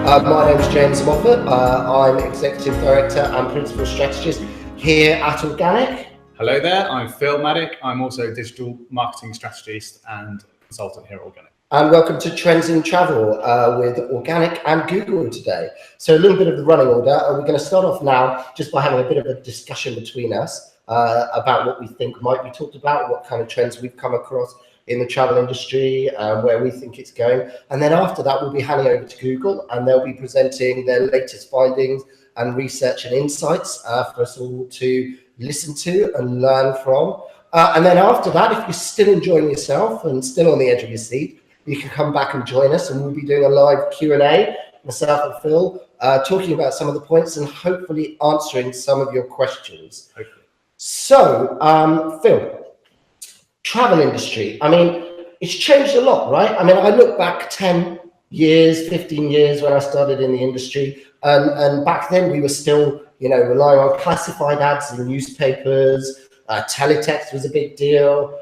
My name is James Moffat. I'm Executive Director and Principal Strategist here at Organic. Hello there, I'm Phil Maddock. I'm also Digital Marketing Strategist and Consultant here at Organic. And welcome to Trends in Travel with Organic and Google today. So a little bit of the running order. We're going to start off now just by having a bit of a discussion between us about what we think might be talked about, what kind of trends we've come across in the travel industry, where we think it's going. And then after that, we'll be handing over to Google and they'll be presenting their latest findings and research and insights for us all to listen to and learn from. And then after that, if you're still enjoying yourself and still on the edge of your seat, you can come back and join us and we'll be doing a live Q&A, myself and Phil, talking about some of the points and hopefully answering some of your questions. Okay. So, Phil, travel industry, I mean, it's changed a lot, right? I mean, I look back 10 years, 15 years when I started in the industry, and back then we were still, relying on classified ads in newspapers, teletext was a big deal,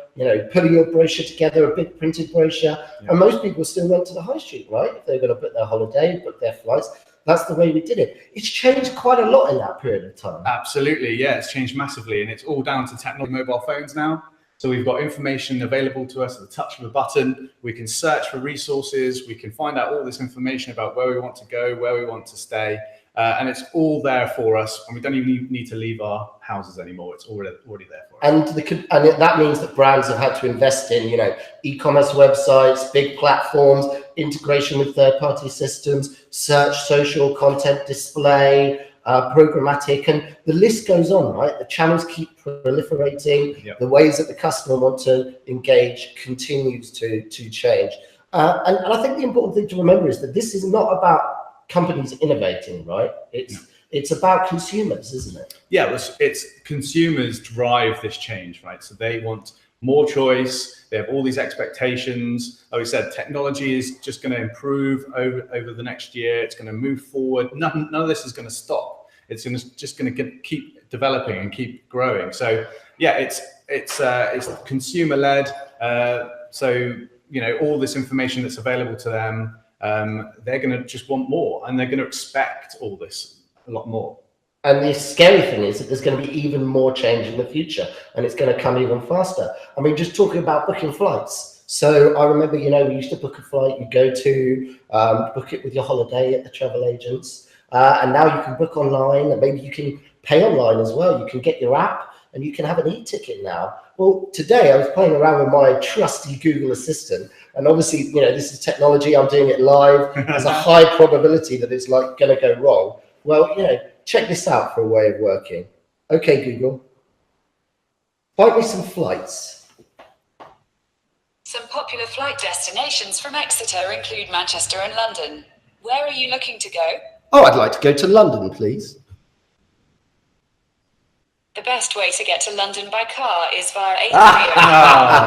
putting your brochure together, a big printed brochure, and most people still went to the high street, right? If they're going to book their holiday, book their flights, that's the way we did it. It's changed quite a lot in that period of time. Absolutely, yeah, it's changed massively, and it's all down to technology, mobile phones now. So we've got information available to us at the touch of a button. We can search for resources. We can find out all this information about where we want to go, where we want to stay. And it's all there for us. And we don't even need to leave our houses anymore. It's already there for us. And that means that brands have had to invest in, e-commerce websites, big platforms, integration with third-party systems, search, social content, display, programmatic, and the list goes on, right? The channels keep proliferating. Yep. The ways that the customer want to engage continues to change. And I think the important thing to remember is that this is not about companies innovating, right? It's about consumers, isn't it? Yeah, it's consumers drive this change, right? So they want more choice. They have all these expectations. Like we said, technology is just going to improve over the next year. It's going to move forward. None of this is going to stop. It's just going to keep developing and keep growing. So yeah, it's consumer led. So all this information that's available to them, they're going to just want more, and they're going to expect all this a lot more. And the scary thing is that there's going to be even more change in the future, and it's going to come even faster. I mean, just talking about booking flights. So I remember, we used to book a flight, you go to book it with your holiday at the travel agents, and now you can book online, and maybe you can pay online as well. You can get your app, and you can have an e-ticket now. Well, today I was playing around with my trusty Google Assistant, and obviously, this is technology. I'm doing it live. There's a high probability that it's going to go wrong. Well, check this out for a way of working. Okay, Google, find me some flights. Some popular flight destinations from Exeter include Manchester and London. Where are you looking to go? Oh, I'd like to go to London, please. The best way to get to London by car is via A3. It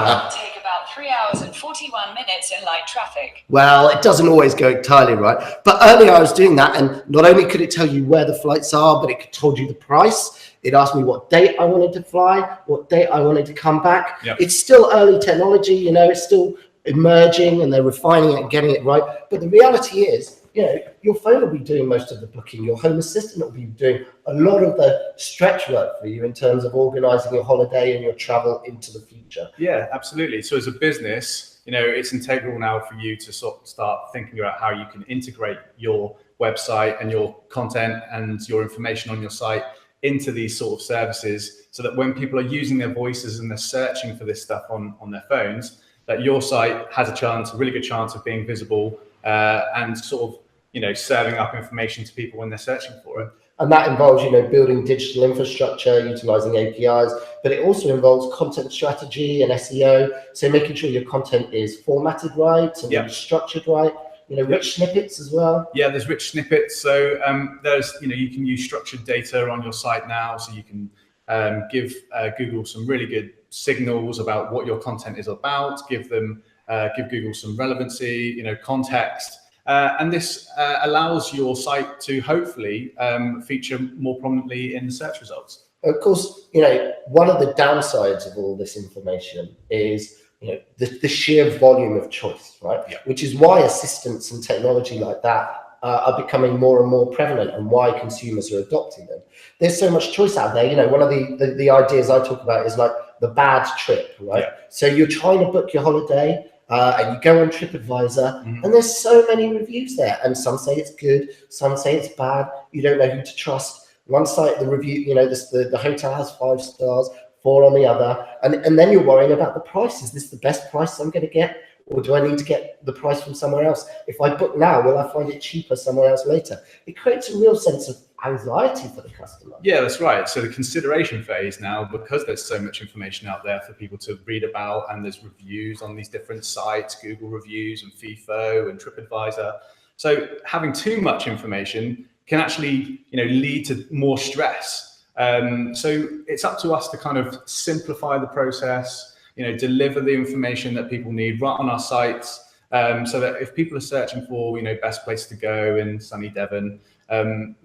will take about 3 hours and 41 minutes in light traffic. Well, it doesn't always go entirely right. But earlier I was doing that, and not only could it tell you where the flights are, but it told you the price. It asked me what date I wanted to fly, what date I wanted to come back. Yep. It's still early technology, it's still emerging, and they're refining it and getting it right. But the reality is, your phone will be doing most of the booking. Your home assistant will be doing a lot of the stretch work for you in terms of organizing your holiday and your travel into the future. Yeah, absolutely. So as a business, it's integral now for you to start thinking about how you can integrate your website and your content and your information on your site into these sort of services, so that when people are using their voices and they're searching for this stuff on their phones, that your site has a really good chance of being visible and sort of, serving up information to people when they're searching for it. And that involves, building digital infrastructure, utilizing APIs, but it also involves content strategy and SEO. So making sure your content is formatted right and structured right, rich snippets as well. Yeah, there's rich snippets. So there's, you can use structured data on your site now. So you can give Google some really good signals about what your content is about, give Google some relevancy, context. And this allows your site to hopefully feature more prominently in the search results. Of course, one of the downsides of all this information is the sheer volume of choice, right? Yeah. Which is why assistants and technology like that are becoming more and more prevalent, and why consumers are adopting them. There's so much choice out there. You know, one of the ideas I talk about is like the bad trip, right? Yeah. So you're trying to book your holiday, and you go on TripAdvisor, and there's so many reviews there, and some say it's good, some say it's bad. You don't know who to trust. One site, the review, you know, the hotel has 5 stars, 4 on the other, and then you're worrying about the price. Is this the best price I'm going to get, or do I need to get the price from somewhere else? If I book now, will I find it cheaper somewhere else later? It creates a real sense of anxiety for the customer. Yeah, that's right. So the consideration phase now, because there's so much information out there for people to read about, and there's reviews on these different sites, Google reviews and FIFO and TripAdvisor. So having too much information can actually, you know, lead to more stress. So it's up to us to kind of simplify the process, you know, deliver the information that people need right on our sites, so that if people are searching for, you know, best place to go in sunny Devon,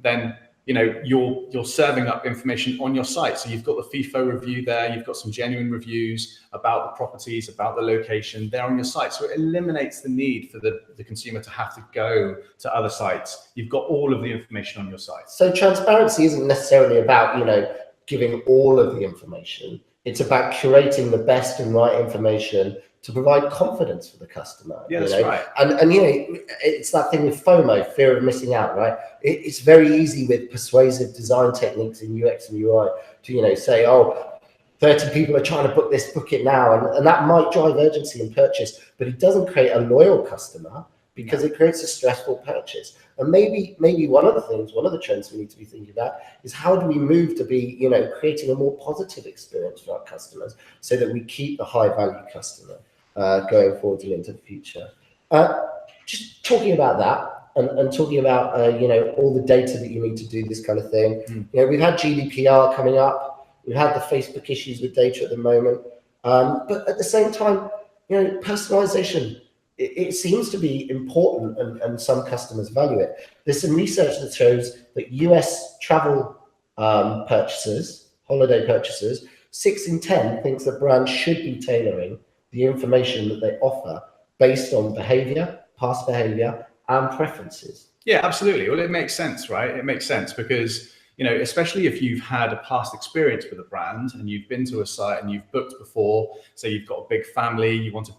then, you know, you're serving up information on your site. So you've got the FIFO review there, you've got some genuine reviews about the properties, about the location there on your site. So it eliminates the need for the consumer to have to go to other sites. You've got all of the information on your site. So transparency isn't necessarily about, you know, giving all of the information. It's about curating the best and right information to provide confidence for the customer. Yeah, that's you know? right. And you know, it's that thing with FOMO, fear of missing out, right? It's very easy with persuasive design techniques in UX and UI to, you know, say, oh, 30 people are trying to book this, book it now. And that might drive urgency in purchase, but it doesn't create a loyal customer, because it creates a stressful purchase. And maybe one of the trends we need to be thinking about is, how do we move to be, you know, creating a more positive experience for our customers, so that we keep the high value customer going forward and into the future. Just talking about that, and talking about, you know, all the data that you need to do this kind of thing. You know, we've had GDPR coming up, we've had the Facebook issues with data at the moment, but at the same time, you know, personalization, it seems to be important, and some customers value it. There's some research that shows that US travel purchasers, holiday purchasers, 6 in 10 thinks that brands should be tailoring the information that they offer based on behavior, past behavior, and preferences. Yeah, absolutely. Well, it makes sense, right? It makes sense because, you know, especially if you've had a past experience with a brand and you've been to a site and you've booked before, so you've got a big family, you want a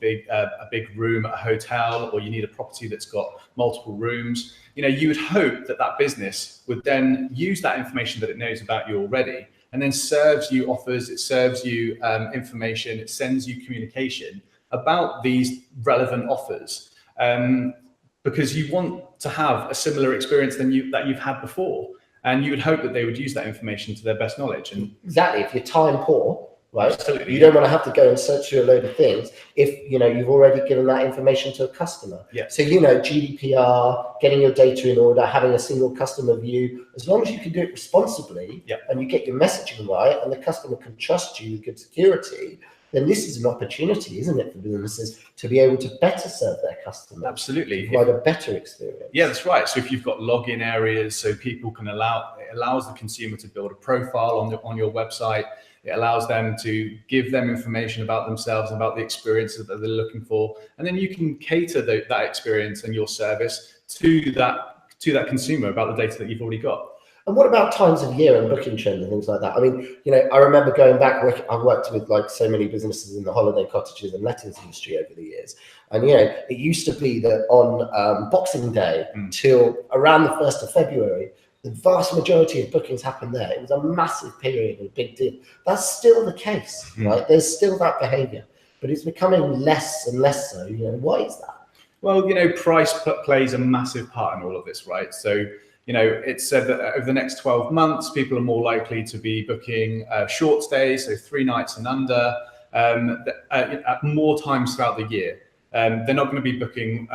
big room at a hotel, or you need a property that's got multiple rooms, you know, you would hope that that business would then use that information that it knows about you already, and then serves you offers, it serves you information, it sends you communication about these relevant offers, because you want to have a similar experience that you've had before. And you would hope that they would use that information to their best knowledge. And exactly, if you're time poor, right? Absolutely. You don't want to have to go and search through a load of things if, you know, you've already given that information to a customer. Yeah. So, you know, GDPR, getting your data in order, having a single customer view, as long as you can do it responsibly, and you get your messaging right, and the customer can trust you with good security, then this is an opportunity, isn't it, for businesses to be able to better serve their customers? Absolutely. Provide a better experience. Yeah, that's right. So if you've got login areas, so people can it allows the consumer to build a profile on your website. It allows them to give them information about themselves, about the experiences that they're looking for, and then you can cater that experience and your service to that consumer about the data that you've already got. And what about times of year and booking trends and things like that? I mean, you know, I remember going back, I've worked with like so many businesses in the holiday cottages and lettings industry over the years. And, you know, it used to be that on Boxing Day till around the 1st of February, the vast majority of bookings happened there. It was a massive period and a big deal. That's still the case, right? There's still that behavior, but it's becoming less and less so. You know, why is that? Well, you know, price plays a massive part in all of this, right? So, you know, it's said that over the next 12 months, people are more likely to be booking short stays, so 3 nights and under, at more times throughout the year. They're not going to be booking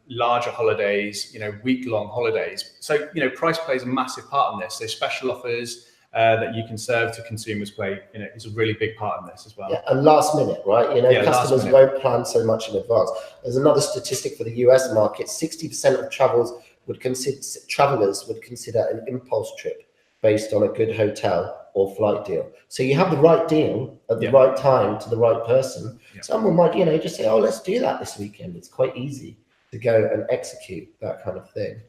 larger holidays, you know, week-long holidays. So, you know, price plays a massive part in this. So special offers that you can serve to consumers is a really big part in this as well. Yeah, and last minute, right? You know, customers won't plan so much in advance. There's another statistic for the US market: 60% of travelers would consider an impulse trip based on a good hotel or flight deal. So you have the right deal at the right time to the right person. Someone might, you know, just say, oh, let's do that this weekend. It's quite easy to go and execute that kind of thing.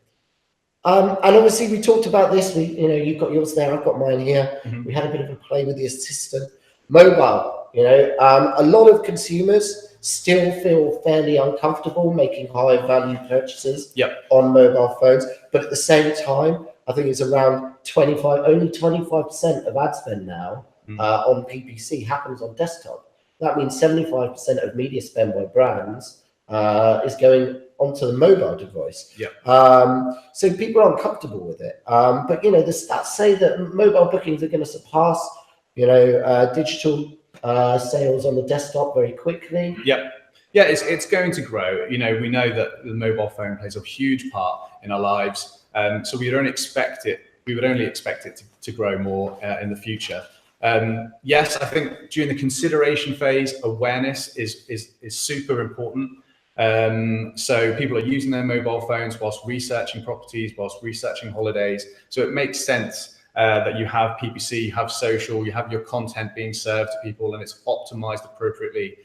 And obviously we talked about this. You've got yours there, I've got mine here. Mhm. We had a bit of a play with the assistant. Mobile, a lot of consumers still feel fairly uncomfortable making high value purchases on mobile phones. But at the same time, I think it's around only 25% of ad spend now on PPC happens on desktop. That means 75% of media spend by brands is going onto the mobile device. So people are uncomfortable with it. But the stats say that mobile bookings are going to surpass, digital sales on the desktop very quickly. Yeah, it's going to grow. We know that the mobile phone plays a huge part in our lives. So we would only expect it to grow more in the future. Yes, I think during the consideration phase, awareness is super important. So people are using their mobile phones whilst researching properties, whilst researching holidays. So it makes sense that you have PPC, you have social, you have your content being served to people, and it's optimized appropriately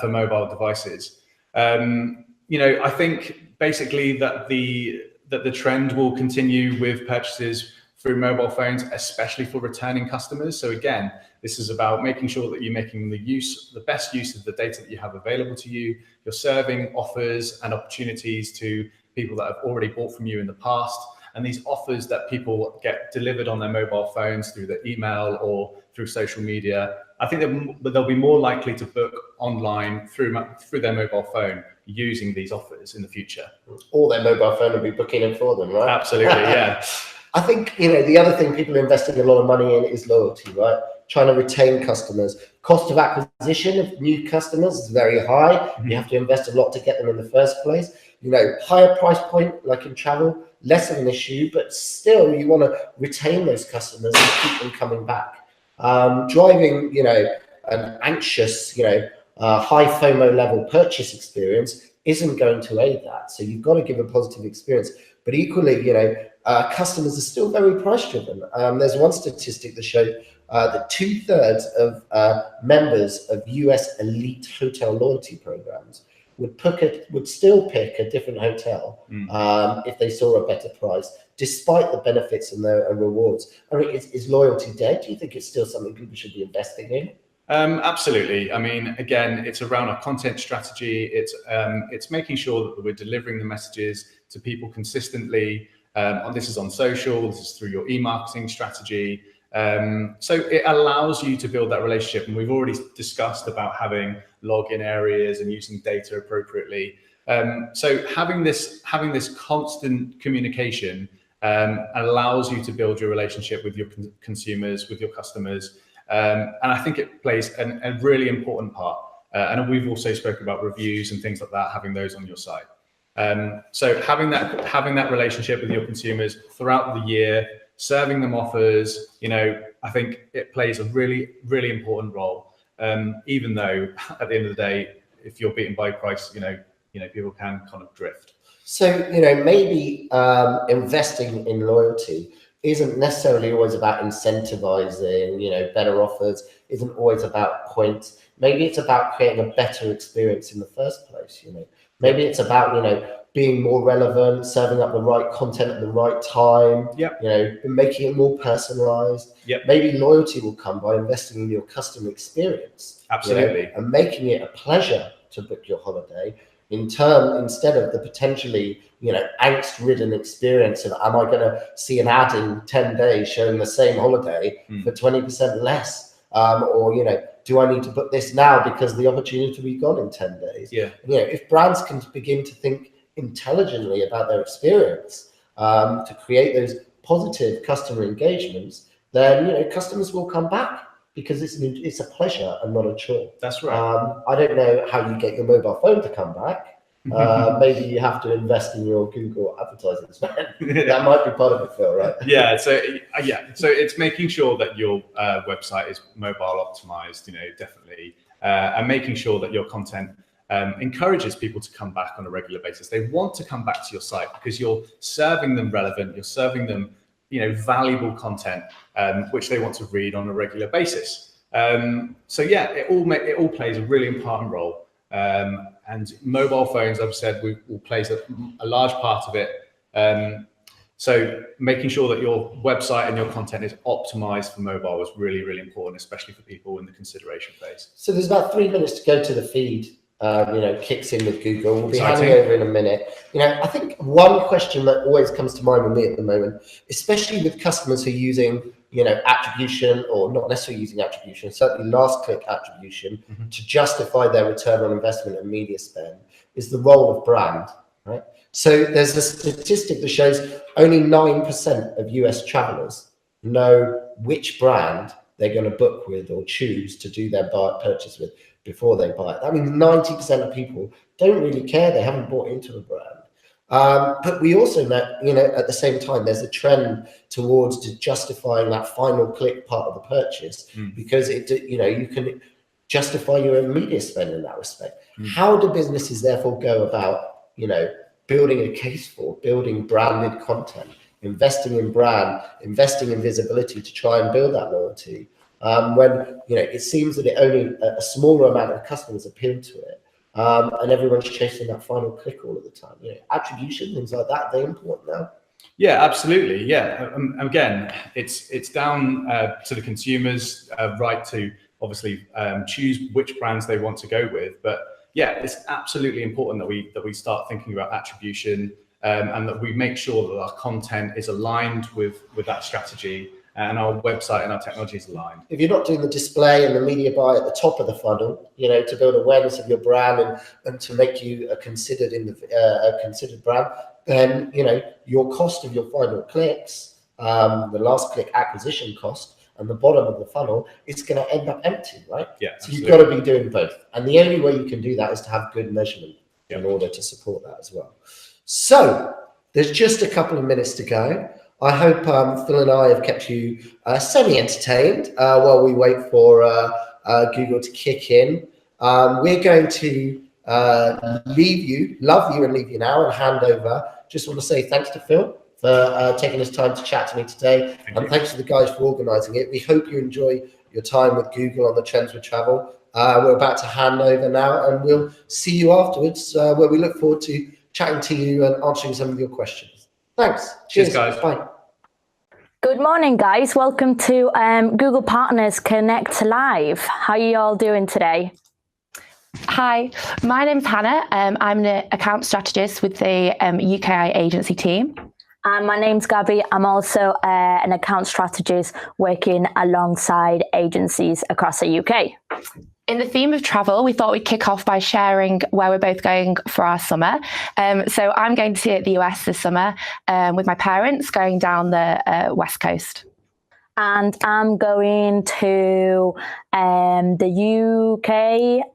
for mobile devices. I think basically that the trend will continue with purchases through mobile phones, especially for returning customers. So again, this is about making sure that you're making the best use of the data that you have available to you. You're serving offers and opportunities to people that have already bought from you in the past. And these offers that people get delivered on their mobile phones through the email or through social media, I think they'll be more likely to book online through their mobile phone using these offers in the future. Or their mobile phone will be booking it for them, right? Absolutely, yeah. I think, the other thing people are investing a lot of money in is loyalty, right? Trying to retain customers. Cost of acquisition of new customers is very high. You have to invest a lot to get them in the first place. Higher price point, like in travel, less of an issue, but still you want to retain those customers and keep them coming back. Driving, an anxious, high FOMO level purchase experience isn't going to aid that. So you've got to give a positive experience. But equally, customers are still very price driven. There's one statistic that showed that 2/3 of members of US elite hotel loyalty programs would still pick a different hotel if they saw a better price, despite the benefits and the rewards. I mean, is loyalty dead? Do you think it's still something people should be investing in? Absolutely. I mean, again, it's around our content strategy. It's making sure that we're delivering the messages to people consistently. This is on social. This is through your e-marketing strategy. So it allows you to build that relationship. And we've already discussed about having login areas and using data appropriately. So having this constant communication allows you to build your relationship with your consumers, with your customers. And I think it plays a really important part. And we've also spoken about reviews and things like that, having those on your site. So having that relationship with your consumers throughout the year, serving them offers, I think it plays a really, really important role. Even though at the end of the day, if you're beaten by price, people can kind of drift. So, maybe investing in loyalty isn't necessarily always about incentivizing, better offers, isn't always about points. Maybe it's about creating a better experience in the first place, Maybe it's about, being more relevant, serving up the right content at the right time, making it more personalized. Maybe loyalty will come by investing in your customer experience. Absolutely. And making it a pleasure to book your holiday instead of the potentially, angst-ridden experience of, am I going to see an ad in 10 days showing the same holiday for 20% less? Or, do I need to book this now because the opportunity will be gone in 10 days? If brands can begin to think intelligently about their experience to create those positive customer engagements, then, customers will come back because it's a pleasure and not a chore. That's right. I don't know how you get your mobile phone to come back. Maybe you have to invest in your Google advertising spend. That might be part of it, Phil, right? So it's making sure that your website is mobile optimized, definitely, and making sure that your content encourages people to come back on a regular basis. They want to come back to your site because you're serving them relevant, you're serving them, valuable content, which they want to read on a regular basis. It all plays a really important role. And mobile phones, I've said, will play a large part of it. So making sure that your website and your content is optimized for mobile was really, really important, especially for people in the consideration phase. So there's about 3 minutes to go to the feed. Kicks in with Google. We'll be Exciting. handing over in a minute. I think one question that always comes to mind with me at the moment, especially with customers who are using, attribution, or not necessarily using attribution, certainly last click attribution to justify their return on investment and media spend, is the role of brand, right? So there's a statistic that shows only 9% of US travelers know which brand they're going to book with or choose to do their purchase with before they buy it. That means 90% of people don't really care. They haven't bought into a brand. But we also know, at the same time, there's a trend towards justifying that final click part of the purchase because you can justify your own media spend in that respect. How do businesses therefore go about, building a case for building branded content, investing in brand, investing in visibility to try and build that loyalty? When it seems that only a smaller amount of customers appeal to it, and everyone's chasing that final click all of the time. Attribution, things like that, they're important now. Yeah, absolutely. Yeah, again, it's down to the consumers' right to obviously choose which brands they want to go with. But yeah, it's absolutely important that we start thinking about attribution and that we make sure that our content is aligned with that strategy. And our website and our technology is aligned. If you're not doing the display and the media buy at the top of the funnel, to build awareness of your brand and to make you a considered brand, then your cost of your final clicks, the last click acquisition cost, and the bottom of the funnel, it's going to end up empty, right? Yeah. So you've got to be doing both, and the only way you can do that is to have good measurement in order to support that as well. So there's just a couple of minutes to go. I hope Phil and I have kept you semi-entertained while we wait for Google to kick in. We're going to love you and leave you now and hand over. Just want to say thanks to Phil for taking his time to chat to me today. Thanks to the guys for organising it. We hope you enjoy your time with Google on the Trends with Travel. We're about to hand over now, and we'll see you afterwards where we look forward to chatting to you and answering some of your questions. Thanks. Cheers, guys. Bye. Good morning, guys. Welcome to Google Partners Connect Live. How are you all doing today? Hi, my name's Hannah. I'm an account strategist with the UKI agency team. And my name's Gabby. I'm also an account strategist working alongside agencies across the UK. In the theme of travel, we thought we'd kick off by sharing where we're both going for our summer. So I'm going to the US this summer with my parents, going down the West Coast. And I'm going to the UK,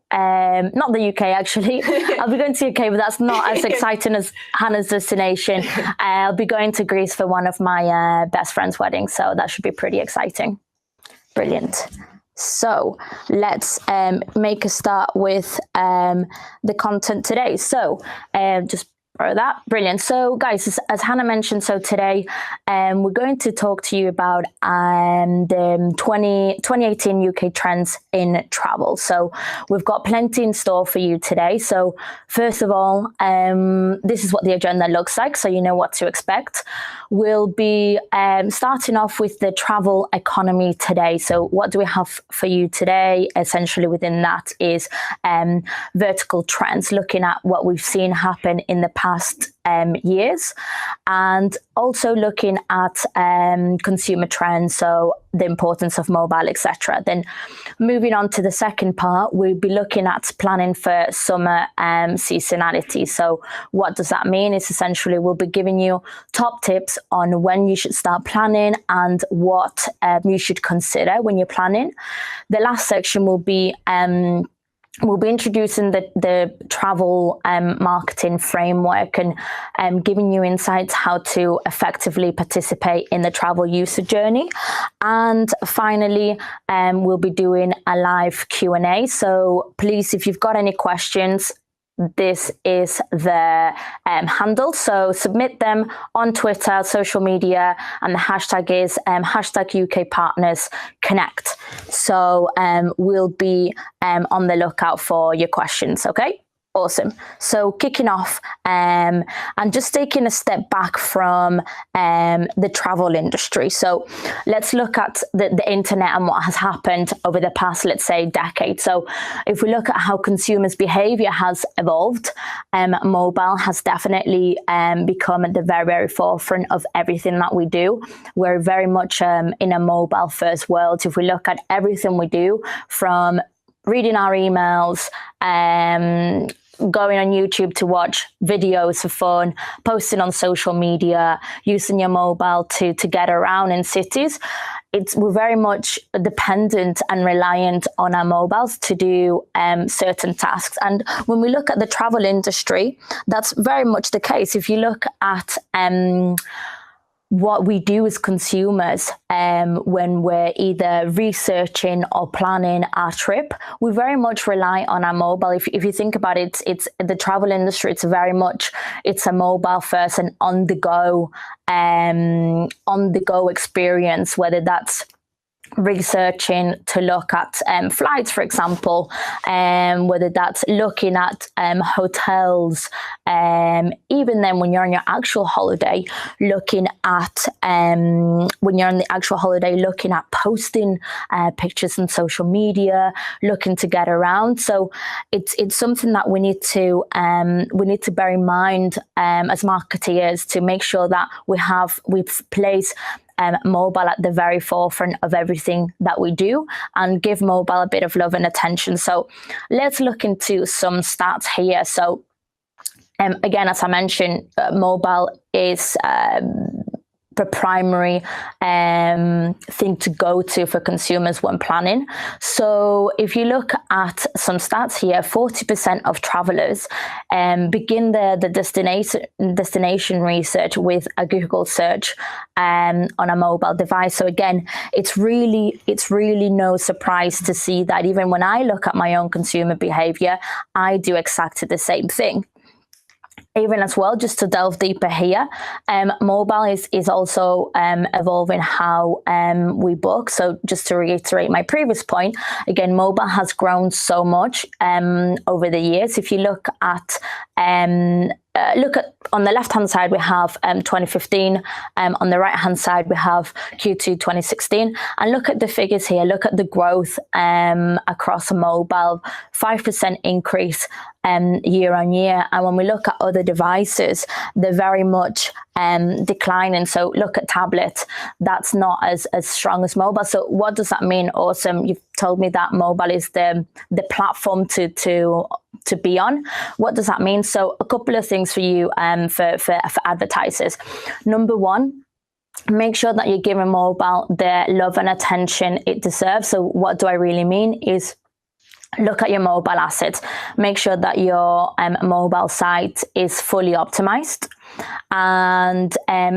not the UK actually. I'll be going to the UK, but that's not as exciting as Hannah's destination. I'll be going to Greece for one of my best friend's weddings, so that should be pretty exciting. Brilliant. So let's make a start with the content today. So just for that, brilliant. So guys, as Hannah mentioned, so today we're going to talk to you about the 2018 UK trends in travel. So we've got plenty in store for you today. So first of all, this is what the agenda looks like, so you know what to expect. We'll be starting off with the travel economy today. So what do we have for you today? Essentially within that is vertical trends, looking at what we've seen happen in the past years, and also looking at consumer trends, so the importance of mobile, etc. Then moving on to the second part, we'll be looking at planning for summer seasonality. So what does that mean? It's essentially we'll be giving you top tips on when you should start planning and what you should consider when you're planning. The last section will be we'll be introducing the travel marketing framework and giving you insights how to effectively participate in the travel user journey. And finally, we'll be doing a live Q&A. So please, if you've got any questions, this is the handle. So submit them on Twitter, social media, and the hashtag is hashtag UK Partners Connect. So we'll be on the lookout for your questions, okay? Awesome. So kicking off and just taking a step back from the travel industry. So let's look at the internet and what has happened over the past, let's say, decade. So if we look at how consumers' behavior has evolved, mobile has definitely become at the very, very forefront of everything that we do. We're very much in a mobile first world. If we look at everything we do, from reading our emails, going on YouTube to watch videos for fun, posting on social media, using your mobile to get around in cities, we're very much dependent and reliant on our mobiles to do certain tasks. And when we look at the travel industry, that's very much the case. If you look at what we do as consumers when we're either researching or planning our trip, we very much rely on our mobile. If you think about it, it's the travel industry, it's a mobile first and on the go experience, whether that's researching to look at flights, for example, whether that's looking at hotels, even then when you're on your actual holiday, looking at posting pictures on social media, looking to get around. So it's something that we need to bear in mind as marketeers, to make sure that we've placed mobile at the very forefront of everything that we do, and give mobile a bit of love and attention. So let's look into some stats here. So again, as I mentioned, mobile is the primary thing to go to for consumers when planning. So if you look at some stats here, 40% of travelers begin the destination research with a Google search on a mobile device. So again, it's really no surprise to see that even when I look at my own consumer behavior, I do exactly the same thing. Even as well, just to delve deeper here, mobile is also evolving how we book. So just to reiterate my previous point, again, mobile has grown so much over the years. If you look at on the left-hand side, we have 2015. On the right-hand side, we have Q2 2016. And look at the figures here. Look at the growth across mobile, 5% increase year on year. And when we look at other devices, they're very much declining. So look at tablets, that's not as strong as mobile. So what does that mean? Awesome. You've told me that mobile is the platform to be on. What does that mean? So a couple of things for you for advertisers. Number one, make sure that you're giving mobile the love and attention it deserves. So what do I really mean is, look at your mobile assets. Make sure that your mobile site is fully optimized, and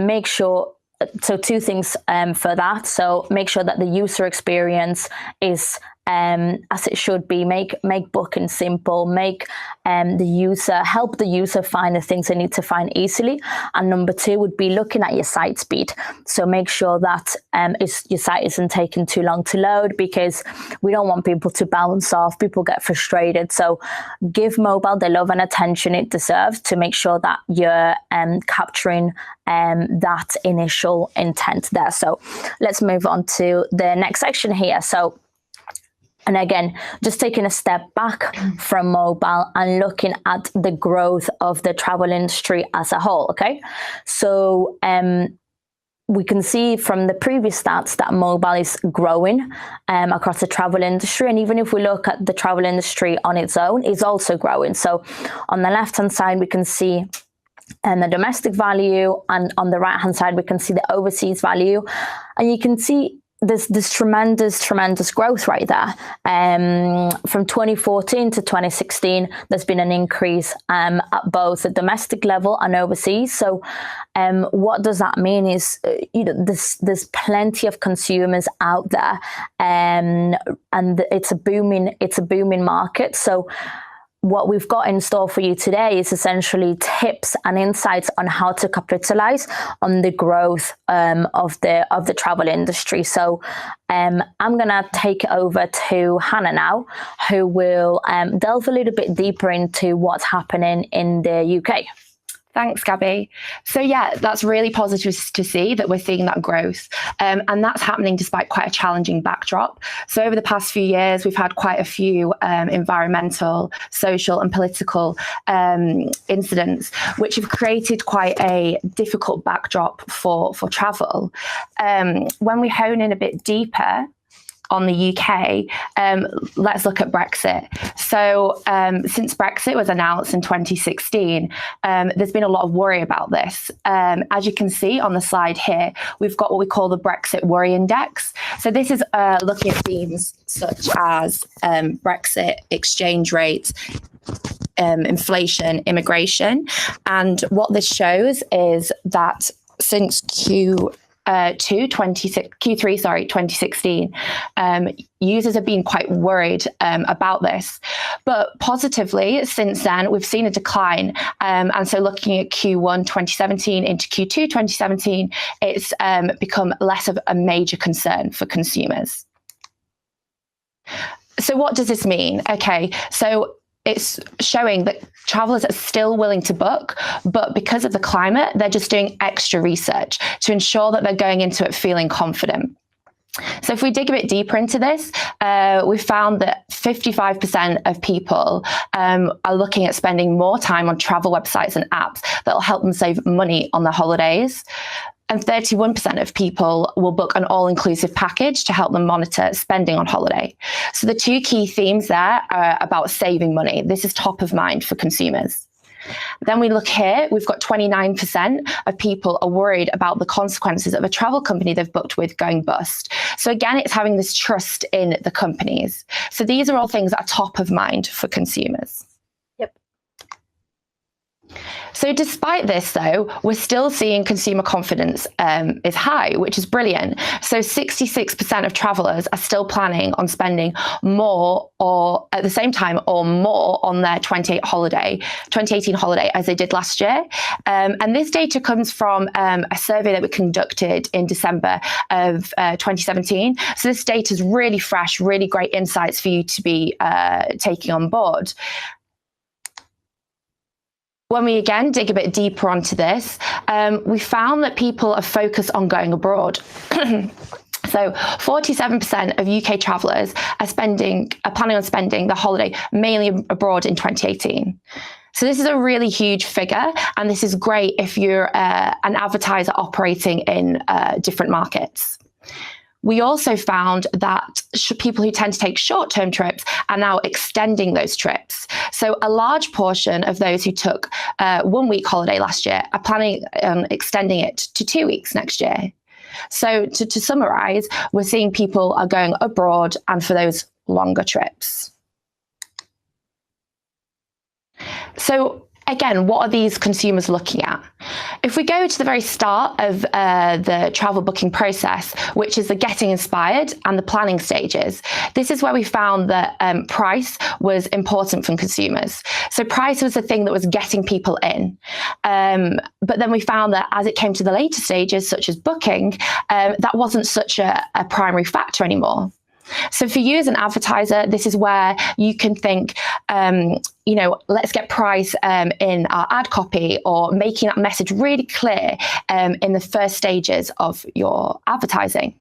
make sure, so two things for that. So make sure that the user experience is as it should be. Make booking simple. Make help the user find the things they need to find easily. And number two would be looking at your site speed. So make sure that your site isn't taking too long to load, because we don't want people to bounce off. People get frustrated. So give mobile the love and attention it deserves, to make sure that you're capturing that initial intent there. So let's move on to the next section here. So, and again, just taking a step back from mobile and looking at the growth of the travel industry as a whole, okay? So we can see from the previous stats that mobile is growing across the travel industry. And even if we look at the travel industry on its own, it's also growing. So on the left-hand side, we can see the domestic value, and on the right-hand side, we can see the overseas value. And you can see there's tremendous growth right there. From 2014 to 2016, there's been an increase at both the domestic level and overseas. So what does that mean is, there's plenty of consumers out there, and it's a booming market. So what we've got in store for you today is essentially tips and insights on how to capitalize on the growth of the travel industry. So I'm going to take it over to Hannah now, who will delve a little bit deeper into what's happening in the UK. Thanks, Gabby. So yeah, that's really positive to see that we're seeing that growth. And that's happening despite quite a challenging backdrop. So over the past few years, we've had quite a few environmental, social and political incidents, which have created quite a difficult backdrop for travel. When we hone in a bit deeper on the UK, let's look at Brexit. So since Brexit was announced in 2016, there's been a lot of worry about this. As you can see on the slide here, we've got what we call the Brexit Worry Index. So this is looking at themes such as Brexit, exchange rates, inflation, immigration. And what this shows is that since Q3 2016, users have been quite worried about this. But positively, since then, we've seen a decline. And so looking at Q1 2017 into Q2 2017, it's become less of a major concern for consumers. So what does this mean? Okay, so it's showing that travelers are still willing to book, but because of the climate, they're just doing extra research to ensure that they're going into it feeling confident. So if we dig a bit deeper into this, we found that 55% of people are looking at spending more time on travel websites and apps that will help them save money on their holidays. And 31% of people will book an all-inclusive package to help them monitor spending on holiday. So the two key themes there are about saving money. This is top of mind for consumers. Then we look here, we've got 29% of people are worried about the consequences of a travel company they've booked with going bust. So again, it's having this trust in the companies. So these are all things that are top of mind for consumers. So despite this, though, we're still seeing consumer confidence is high, which is brilliant. So 66% of travelers are still planning on spending more or at the same time or more on their 2018 holiday as they did last year. And this data comes from a survey that we conducted in December of 2017. So this data is really fresh, really great insights for you to be taking on board. When we again dig a bit deeper onto this, we found that people are focused on going abroad. So 47% of UK travellers are planning on spending the holiday mainly abroad in 2018. So this is a really huge figure, and this is great if you're an advertiser operating in different markets. We also found that people who tend to take short-term trips are now extending those trips. So a large portion of those who took 1 week holiday last year are planning on extending it to 2 weeks next year. So to summarize, we're seeing people are going abroad and for those longer trips. So again, what are these consumers looking at? If we go to the very start of the travel booking process, which is the getting inspired and the planning stages, this is where we found that price was important for consumers. So price was the thing that was getting people in. But then we found that as it came to the later stages, such as booking, that wasn't such a primary factor anymore. So for you as an advertiser, this is where you can think, let's get price in our ad copy, or making that message really clear in the first stages of your advertising.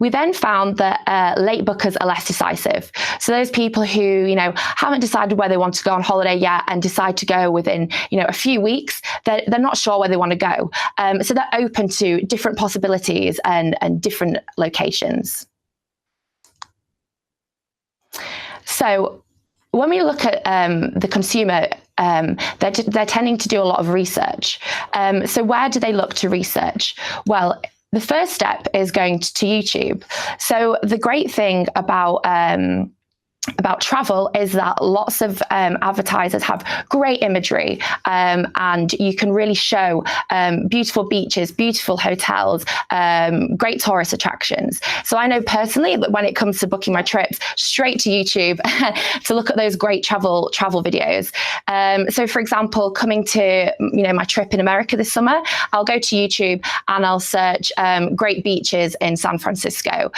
We then found that late bookers are less decisive. So those people who, haven't decided where they want to go on holiday yet and decide to go within, a few weeks, they're not sure where they want to go. So they're open to different possibilities and different locations. So when we look at the consumer, they're tending to do a lot of research. So where do they look to research? Well, the first step is going to YouTube. So the great thing about about travel is that lots of advertisers have great imagery, and you can really show beautiful beaches, beautiful hotels, great tourist attractions. So I know personally that when it comes to booking my trips, straight to YouTube to look at those great travel videos. So for example, coming to my trip in America this summer, I'll go to YouTube and I'll search great beaches in San Francisco,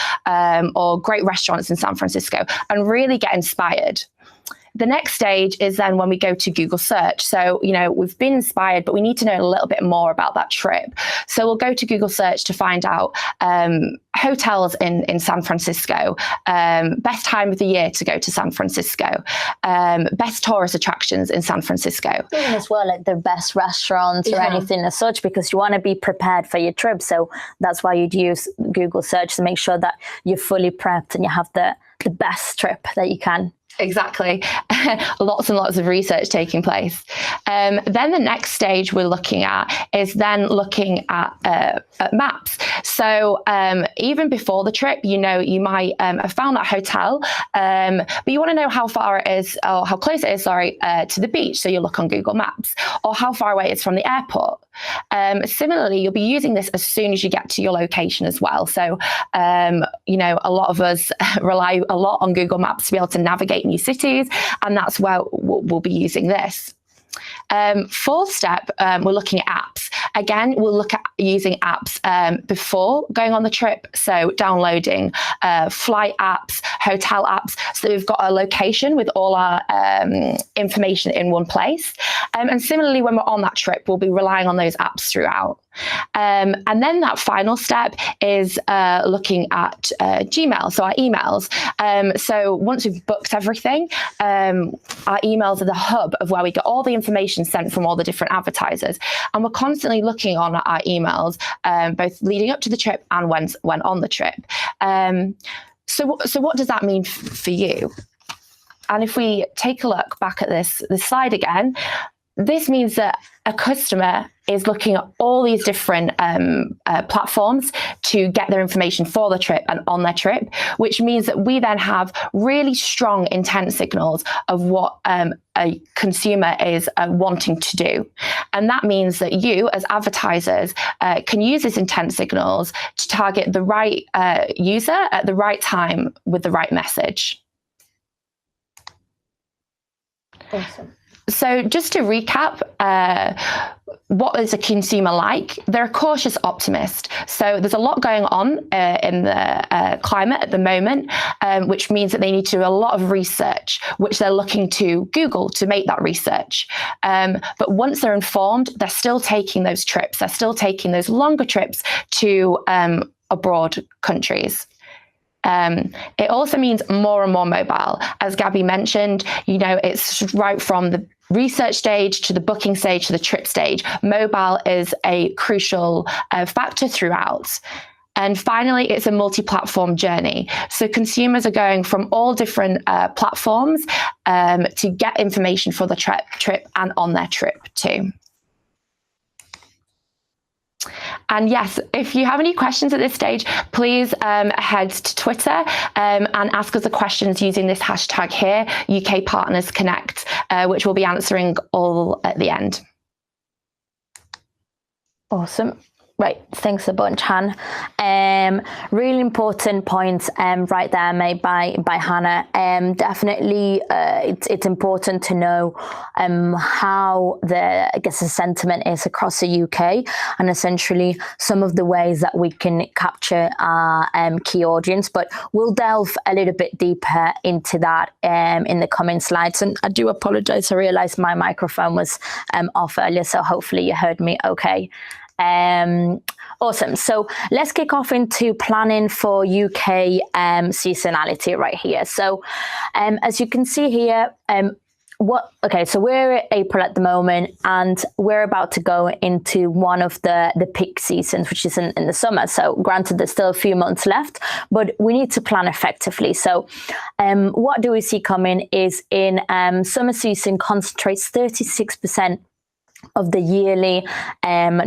or great restaurants in San Francisco, and really get inspired. The next stage is then when we go to Google search. So, we've been inspired, but we need to know a little bit more about that trip. So we'll go to Google search to find out hotels in San Francisco, best time of the year to go to San Francisco, best tourist attractions in San Francisco. Even as well, like the best restaurants or anything as such, because you want to be prepared for your trip. So that's why you'd use Google search to make sure that you're fully prepped and you have the best trip that you can. Exactly. Lots and lots of research taking place. Then the next stage we're looking at is then looking at maps. So even before the trip, you might have found that hotel, but you want to know how far it is, or how close it is, to the beach. So you look on Google Maps, or how far away it is from the airport. Similarly, you'll be using this as soon as you get to your location as well. So, a lot of us rely a lot on Google Maps to be able to navigate new cities, and that's where we'll be using this. Fourth step, we're looking at apps. Again, we'll look at using apps before going on the trip. So downloading flight apps, hotel apps, so that we've got a location with all our information in one place. And similarly, when we're on that trip, we'll be relying on those apps throughout. And then that final step is looking at Gmail, so our emails. So once we've booked everything, our emails are the hub of where we get all the information sent from all the different advertisers. And we're constantly looking on our emails, both leading up to the trip and when on the trip. So what does that mean for you? And if we take a look back at this slide again, this means that a customer is looking at all these different platforms to get their information for the trip and on their trip, which means that we then have really strong intent signals of what a consumer is wanting to do. And that means that you, as advertisers, can use these intent signals to target the right user at the right time with the right message. Awesome. So just to recap, what is a consumer like? They're a cautious optimist. So there's a lot going on in the climate at the moment, which means that they need to do a lot of research, which they're looking to Google to make that research. But once they're informed, they're still taking those trips. They're still taking those longer trips to abroad countries. It also means more and more mobile. As Gabby mentioned, it's right from the research stage to the booking stage to the trip stage. Mobile is a crucial factor throughout. And finally, it's a multi-platform journey. So consumers are going from all different platforms to get information for the trip and on their trip too. And yes, if you have any questions at this stage, please head to Twitter and ask us the questions using this hashtag here, UK Partners Connect, which we'll be answering all at the end. Awesome. Right, thanks a bunch, Han. Really important points right there made by Hannah. Definitely, it's important to know how the sentiment is across the UK, and essentially some of the ways that we can capture our key audience. But we'll delve a little bit deeper into that in the coming slides. And I do apologise. I realised my microphone was off earlier, so hopefully you heard me okay. Awesome. So let's kick off into planning for UK seasonality right here. So as you can see here, so we're at April at the moment, and we're about to go into one of the peak seasons, which is in the summer. So granted, there's still a few months left, but we need to plan effectively. So what do we see coming is in summer season concentrates 36% of the yearly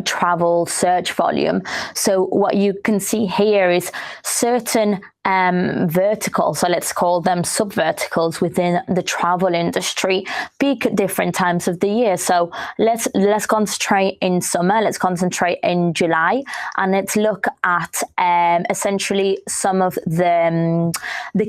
travel search volume. So what you can see here is certain verticals, so let's call them sub-verticals within the travel industry, peak at different times of the year. So let's concentrate in summer, let's concentrate in July, and let's look at essentially some of the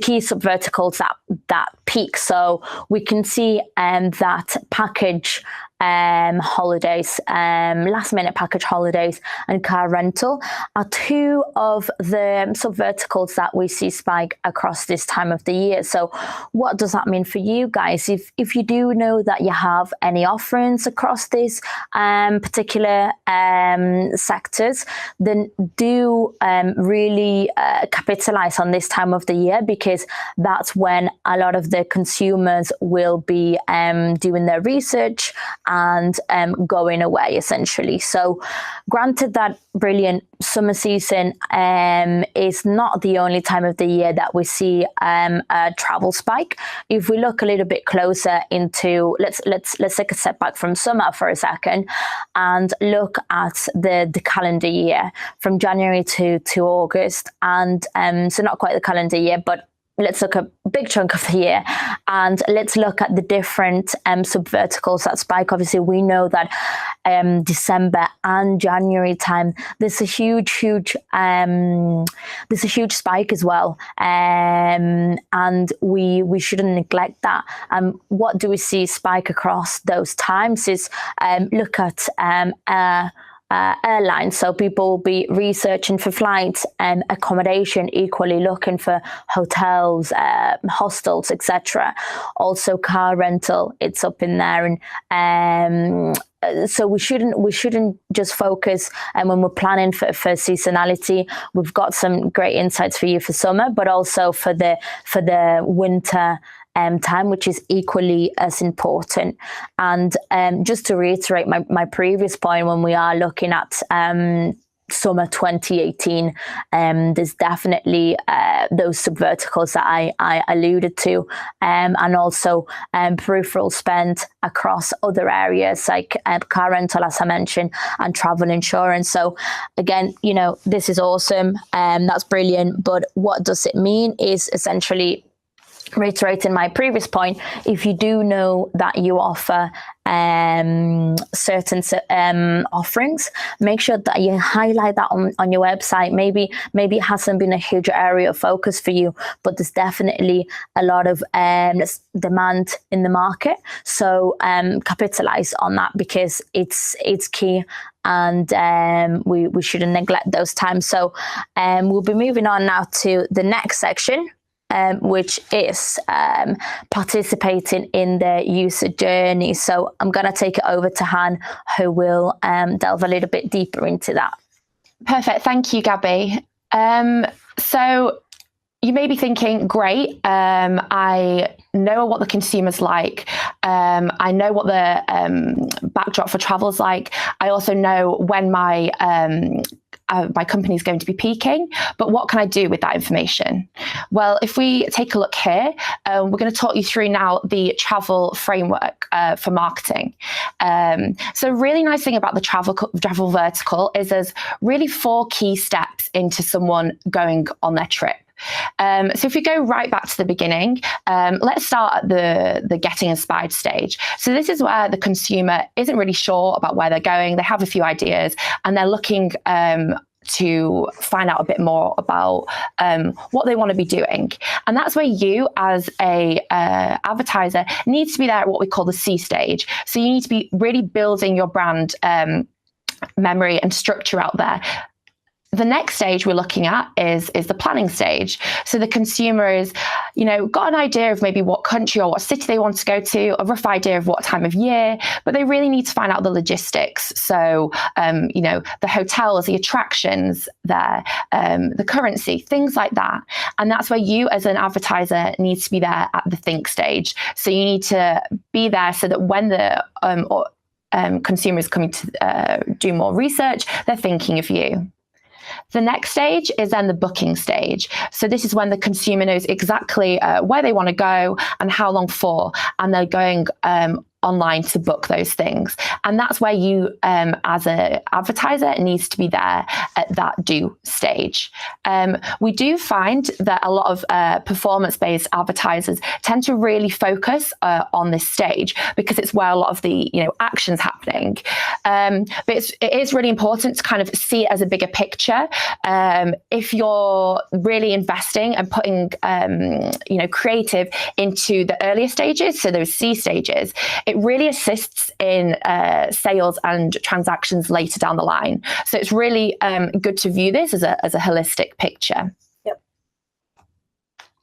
key sub-verticals that peak. So we can see that package holidays, last minute package holidays and car rental are two of the sub-verticals that we see spike across this time of the year. So what does that mean for you guys? If you do know that you have any offerings across these particular sectors, then do really capitalize on this time of the year, because that's when a lot of the consumers will be doing their research and going away, essentially. So granted that brilliant summer season is not the only time of the year that we see a travel spike. If we look a little bit closer into, let's take a step back from summer for a second and look at the calendar year from January to August, and so not quite the calendar year, but let's look at a big chunk of the year, and let's look at the different sub-verticals that spike. Obviously, we know that December and January time, there's a huge spike as well, and we shouldn't neglect that. What do we see spike across those times is look at airlines. So people will be researching for flights and accommodation, equally looking for hotels, hostels, etc. Also car rental, it's up in there. And so we shouldn't just focus, and when we're planning for seasonality, we've got some great insights for you for summer, but also for the winter time, which is equally as important. And just to reiterate my previous point, when we are looking at summer 2018, there's definitely those sub-verticals that I alluded to, and also peripheral spend across other areas like car rental, as I mentioned, and travel insurance. So again, this is awesome, that's brilliant, but what does it mean is essentially, reiterating my previous point, if you do know that you offer certain offerings, make sure that you highlight that on your website. Maybe it hasn't been a huge area of focus for you, but there's definitely a lot of demand in the market. So capitalize on that, because it's key, and we shouldn't neglect those times. So we'll be moving on now to the next section, which is participating in the user journey. So I'm going to take it over to Han, who will delve a little bit deeper into that. Perfect. Thank you, Gabby. So you may be thinking, great, I know what the consumer's like. I know what the backdrop for travel is like. I also know when my company is going to be peaking, but what can I do with that information? Well, if we take a look here, we're going to talk you through now the travel framework for marketing. So a really nice thing about the travel vertical is there's really 4 key steps into someone going on their trip. So if we go right back to the beginning, let's start at the getting inspired stage. So this is where the consumer isn't really sure about where they're going. They have a few ideas and they're looking to find out a bit more about what they want to be doing. And that's where you as a advertiser needs to be there at what we call the C stage. So you need to be really building your brand memory and structure out there. The next stage we're looking at is the planning stage. So the consumer is, got an idea of maybe what country or what city they want to go to, a rough idea of what time of year, but they really need to find out the logistics. So, the hotels, the attractions there, the currency, things like that. And that's where you as an advertiser needs to be there at the think stage. So you need to be there so that when the consumer is coming to do more research, they're thinking of you. The next stage is then the booking stage. So this is when the consumer knows exactly where they want to go and how long for, and they're going online to book those things. And that's where you, as an advertiser, needs to be there at that do stage. We do find that a lot of performance-based advertisers tend to really focus on this stage because it's where a lot of the action's happening. But it is really important to kind of see it as a bigger picture. If you're really investing and putting creative into the earlier stages, so those C stages, it really assists in sales and transactions later down the line. So it's really good to view this as a holistic picture.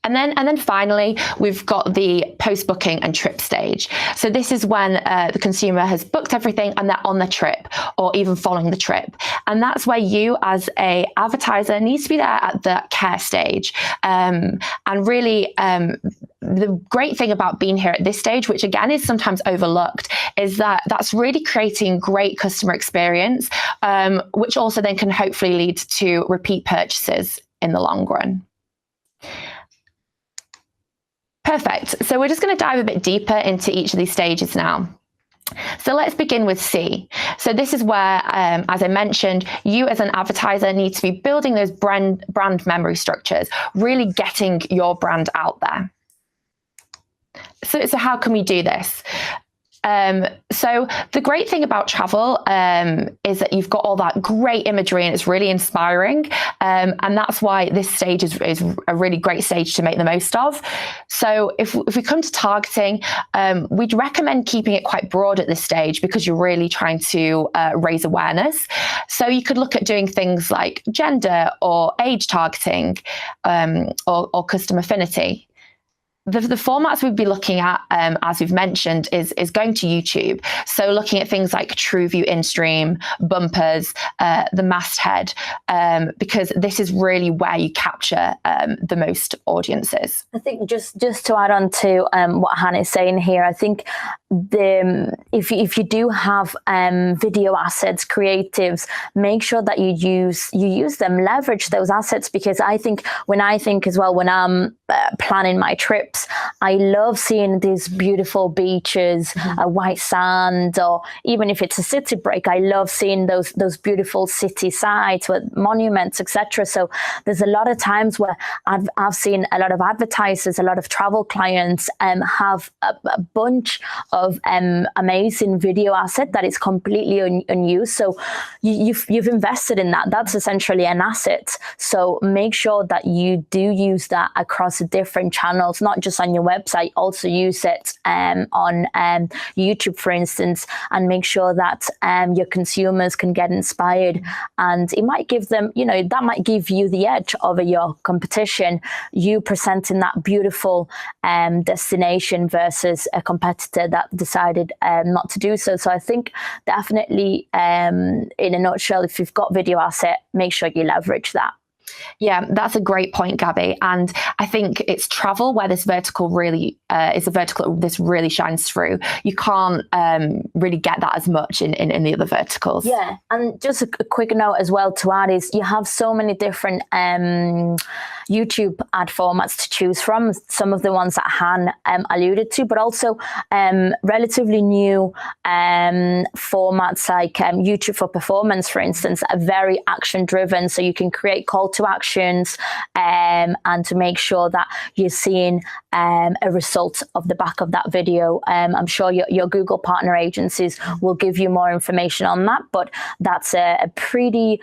And then finally, we've got the post-booking and trip stage. So this is when the consumer has booked everything and they're on the trip or even following the trip. And that's where you as a advertiser needs to be there at the care stage. And really, the great thing about being here at this stage, which again is sometimes overlooked, is that that's really creating great customer experience, which also then can hopefully lead to repeat purchases in the long run. Perfect. So we're just going to dive a bit deeper into each of these stages now. So let's begin with C. So this is where, as I mentioned, you as an advertiser need to be building those brand memory structures, really getting your brand out there. So how can we do this? So the great thing about travel is that you've got all that great imagery and it's really inspiring. And that's why this stage is a really great stage to make the most of. So if we come to targeting, we'd recommend keeping it quite broad at this stage because you're really trying to raise awareness. So you could look at doing things like gender or age targeting or custom affinity. The formats we'd be looking at, as we've mentioned, is going to YouTube. So looking at things like TrueView in-stream, bumpers, the masthead, because this is really where you capture the most audiences. I think just to add on to what Hannah is saying here, I think if you do have video assets, creatives, make sure that you use them, leverage those assets, because I think when I'm planning my trips, I love seeing these beautiful beaches, white sand, or even if it's a city break, I love seeing those beautiful city sites with monuments, etc. So there's a lot of times where I've seen a lot of advertisers, a lot of travel clients have a bunch of amazing video asset that is completely unused. So you've invested in that. That's essentially an asset. So make sure that you do use that across different channels, not just on your website. Also use it on YouTube, for instance, and make sure that your consumers can get inspired. And it might give them, that might give you the edge over your competition, you presenting that beautiful destination versus a competitor that decided not to do so. So I think definitely, in a nutshell, if you've got video asset, make sure you leverage that. Yeah, that's a great point, Gabby. And I think it's travel where this vertical really is a vertical this really shines through. You can't really get that as much in the other verticals. Yeah, and just a quick note as well to add is you have so many different YouTube ad formats to choose from. Some of the ones that Han alluded to, but also relatively new formats like YouTube for Performance, for instance, are very action driven. So you can create call to actions and to make sure that you're seeing a result of the back of that video. I'm sure your Google partner agencies will give you more information on that, but that's a pretty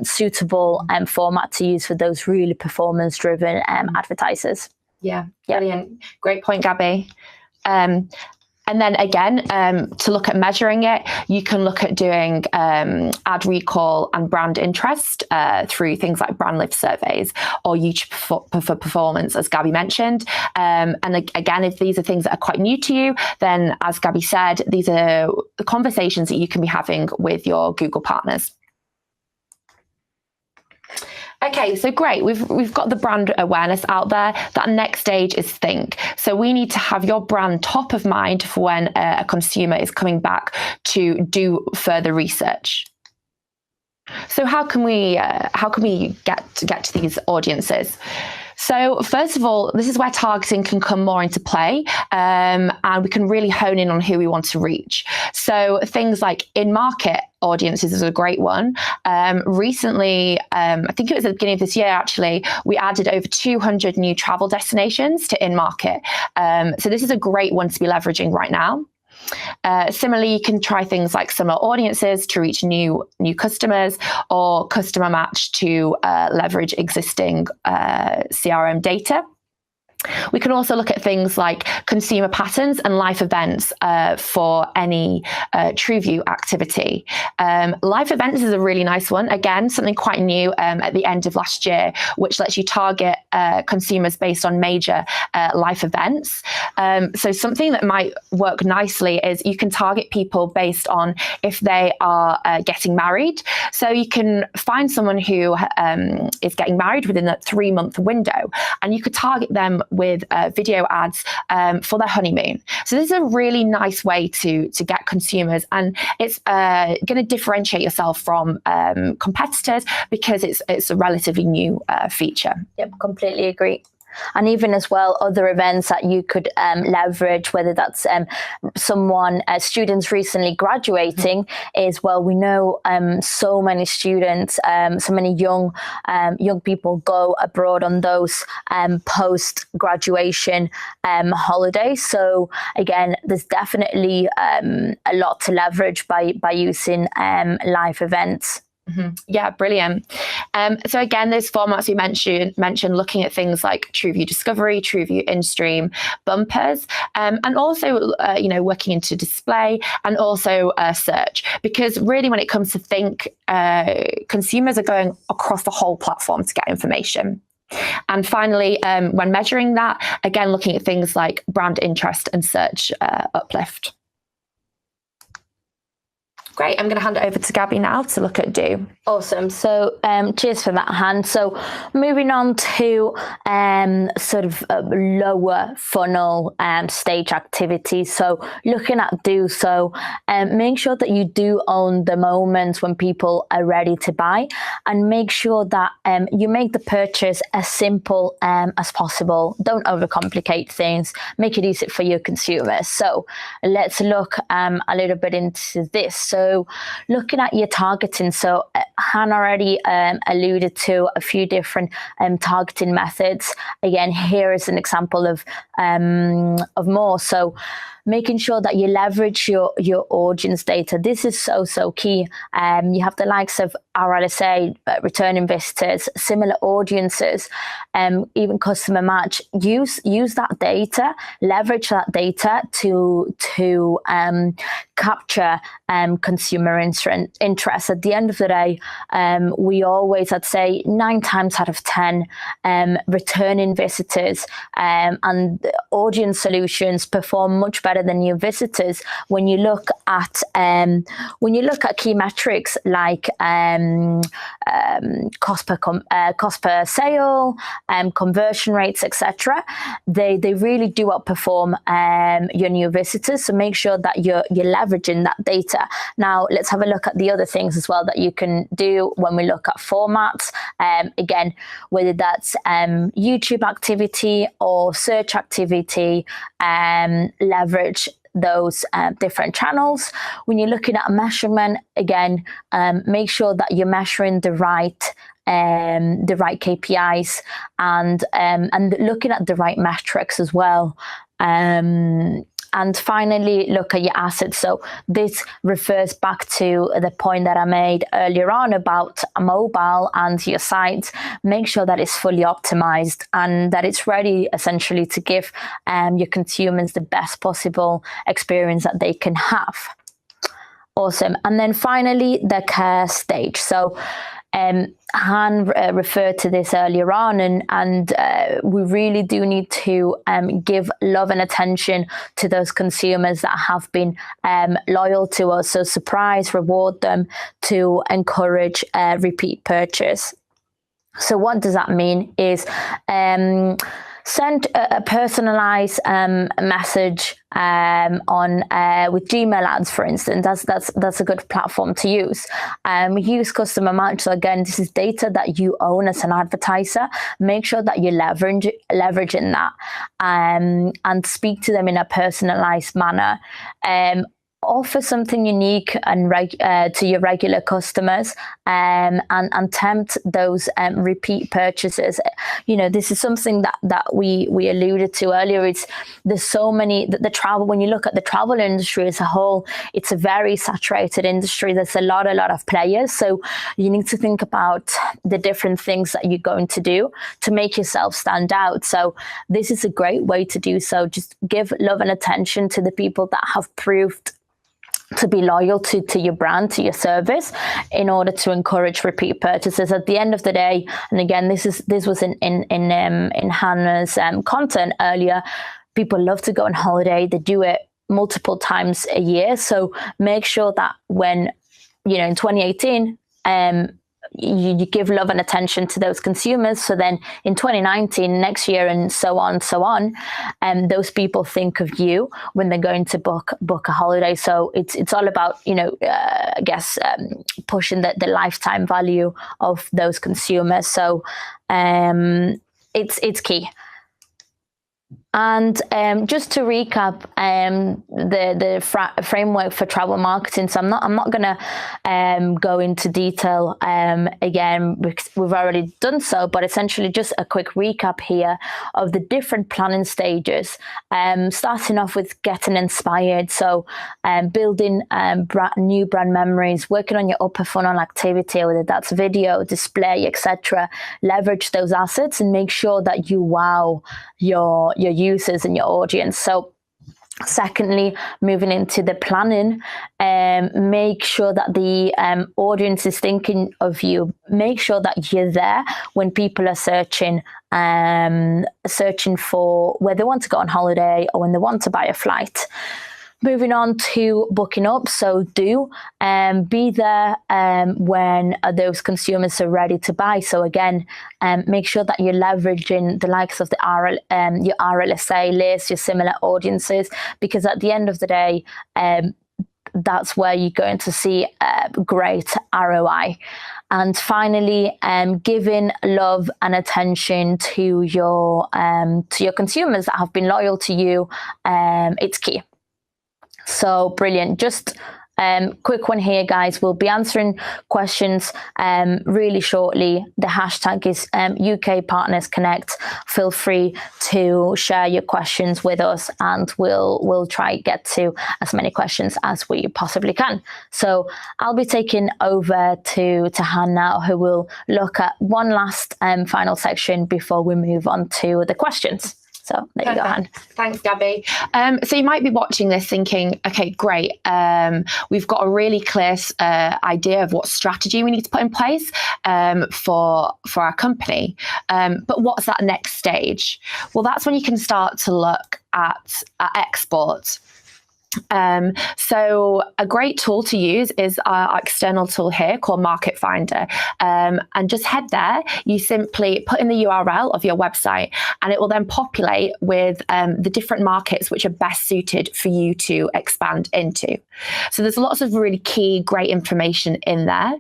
suitable format to use for those really performance driven advertisers. Yeah, brilliant. Great point, Gabby. And then again, to look at measuring it, you can look at doing ad recall and brand interest through things like brand lift surveys or YouTube for Performance, as Gabby mentioned. And again, if these are things that are quite new to you, then as Gabby said, these are the conversations that you can be having with your Google partners. Okay, so great. We've got the brand awareness out there. That next stage is think. So we need to have your brand top of mind for when a consumer is coming back to do further research. So how can we get to these audiences? So first of all, this is where targeting can come more into play, and we can really hone in on who we want to reach. So things like in-market audiences is a great one. Recently, I think it was at the beginning of this year, actually, we added over 200 new travel destinations to in-market. So this is a great one to be leveraging right now. Similarly, you can try things like similar audiences to reach new customers, or customer match to leverage existing CRM data. We can also look at things like consumer patterns and life events for any TrueView activity. Life events is a really nice one. Again, something quite new at the end of last year, which lets you target consumers based on major life events. So something that might work nicely is you can target people based on if they are getting married. So you can find someone who is getting married within a 3-month window, and you could target them with video ads for their honeymoon. So this is a really nice way to get consumers, and it's going to differentiate yourself from competitors because it's a relatively new feature. Yep, completely agree. And even as well, other events that you could leverage, whether that's students recently graduating, is, well, we know so many students, so many young people go abroad on those post-graduation holidays. So again, there's definitely a lot to leverage by using live events. Mm-hmm. Yeah, brilliant. So again, those formats we mentioned looking at things like TrueView Discovery, TrueView InStream, bumpers, and also working into display and also search, because really when it comes to think, consumers are going across the whole platform to get information. And finally, when measuring that, again, looking at things like brand interest and search uplift. Great, I'm going to hand it over to Gabby now to look at Do. Awesome. So cheers for that, Han. So moving on to sort of lower funnel stage activities. So looking at Do, so make sure that you do own the moments when people are ready to buy, and make sure that you make the purchase as simple as possible. Don't overcomplicate things. Make it easy for your consumers. So let's look a little bit into this. So looking at your targeting, so Han already alluded to a few different targeting methods. Again, here is an example of more. So making sure that you leverage your audience data. This is so key. You have the likes of RLSA, returning visitors, similar audiences, even customer match. Use that data, leverage that data to capture consumer interest. At the end of the day, we always, I'd say 9 times out of 10, returning visitors and audience solutions perform much better than new visitors when you look at key metrics like cost per sale, conversion rates, etc. They really do outperform your new visitors. So make sure that you're leveraging that data. Now let's have a look at the other things as well that you can do when we look at formats. Again, whether that's YouTube activity or search activity, leverage those different channels. When you're looking at measurement, again, make sure that you're measuring the right KPIs and looking at the right metrics as well. And finally, look at your assets. So this refers back to the point that I made earlier on about mobile and your site. Make sure that it's fully optimized and that it's ready essentially to give your consumers the best possible experience that they can have. Awesome. And then finally, the care stage. So Han referred to this earlier on, and we really do need to give love and attention to those consumers that have been loyal to us. So surprise, reward them to encourage repeat purchase. So what does that mean is send a personalized message on with Gmail ads, for instance. That's a good platform to use. Use customer match. So again, this is data that you own as an advertiser. Make sure that you leveraging that, and speak to them in a personalized manner. Offer something unique and to your regular customers, and tempt those repeat purchases. This is something that we alluded to earlier. There's so many, the travel, when you look at the travel industry as a whole, it's a very saturated industry. There's a lot of players. So you need to think about the different things that you're going to do to make yourself stand out. So this is a great way to do so. Just give love and attention to the people that have proved to be loyal to your brand, to your service, in order to encourage repeat purchases. At the end of the day, and again, this was in Hannah's content earlier, people love to go on holiday. They do it multiple times a year. So make sure that when, in 2018, you give love and attention to those consumers. So then in 2019, next year, and so on, those people think of you when they're going to book a holiday. So it's all about, pushing the lifetime value of those consumers. So it's key. And just to recap, the framework for travel marketing. So I'm not going to go into detail again, because we've already done so. But essentially, just a quick recap here of the different planning stages. Starting off with getting inspired. So building new brand memories, working on your upper funnel activity, whether that's video, display, etc. Leverage those assets and make sure that you wow your users and your audience. So secondly, moving into the planning, make sure that the audience is thinking of you. Make sure that you're there when people are searching for where they want to go on holiday or when they want to buy a flight. Moving on to booking up. So be there when those consumers are ready to buy. So again, make sure that you're leveraging the likes of your RLSA list, your similar audiences, because at the end of the day, that's where you're going to see great ROI. And finally, giving love and attention to your consumers that have been loyal to you. It's key. So brilliant. Just quick one here, guys. We'll be answering questions really shortly. The hashtag is UK Partners Connect. Feel free to share your questions with us, and we'll try get to as many questions as we possibly can. So I'll be taking over to Hannah, who will look at one last final section before we move on to the questions. So there you go, Han. Thanks, Gabby. So you might be watching this thinking, okay, great. We've got a really clear idea of what strategy we need to put in place for our company. But what's that next stage? Well, that's when you can start to look at export. So a great tool to use is our external tool here called Market Finder. And just head there, you simply put in the URL of your website, and it will then populate with the different markets which are best suited for you to expand into. So there's lots of really key, great information in there.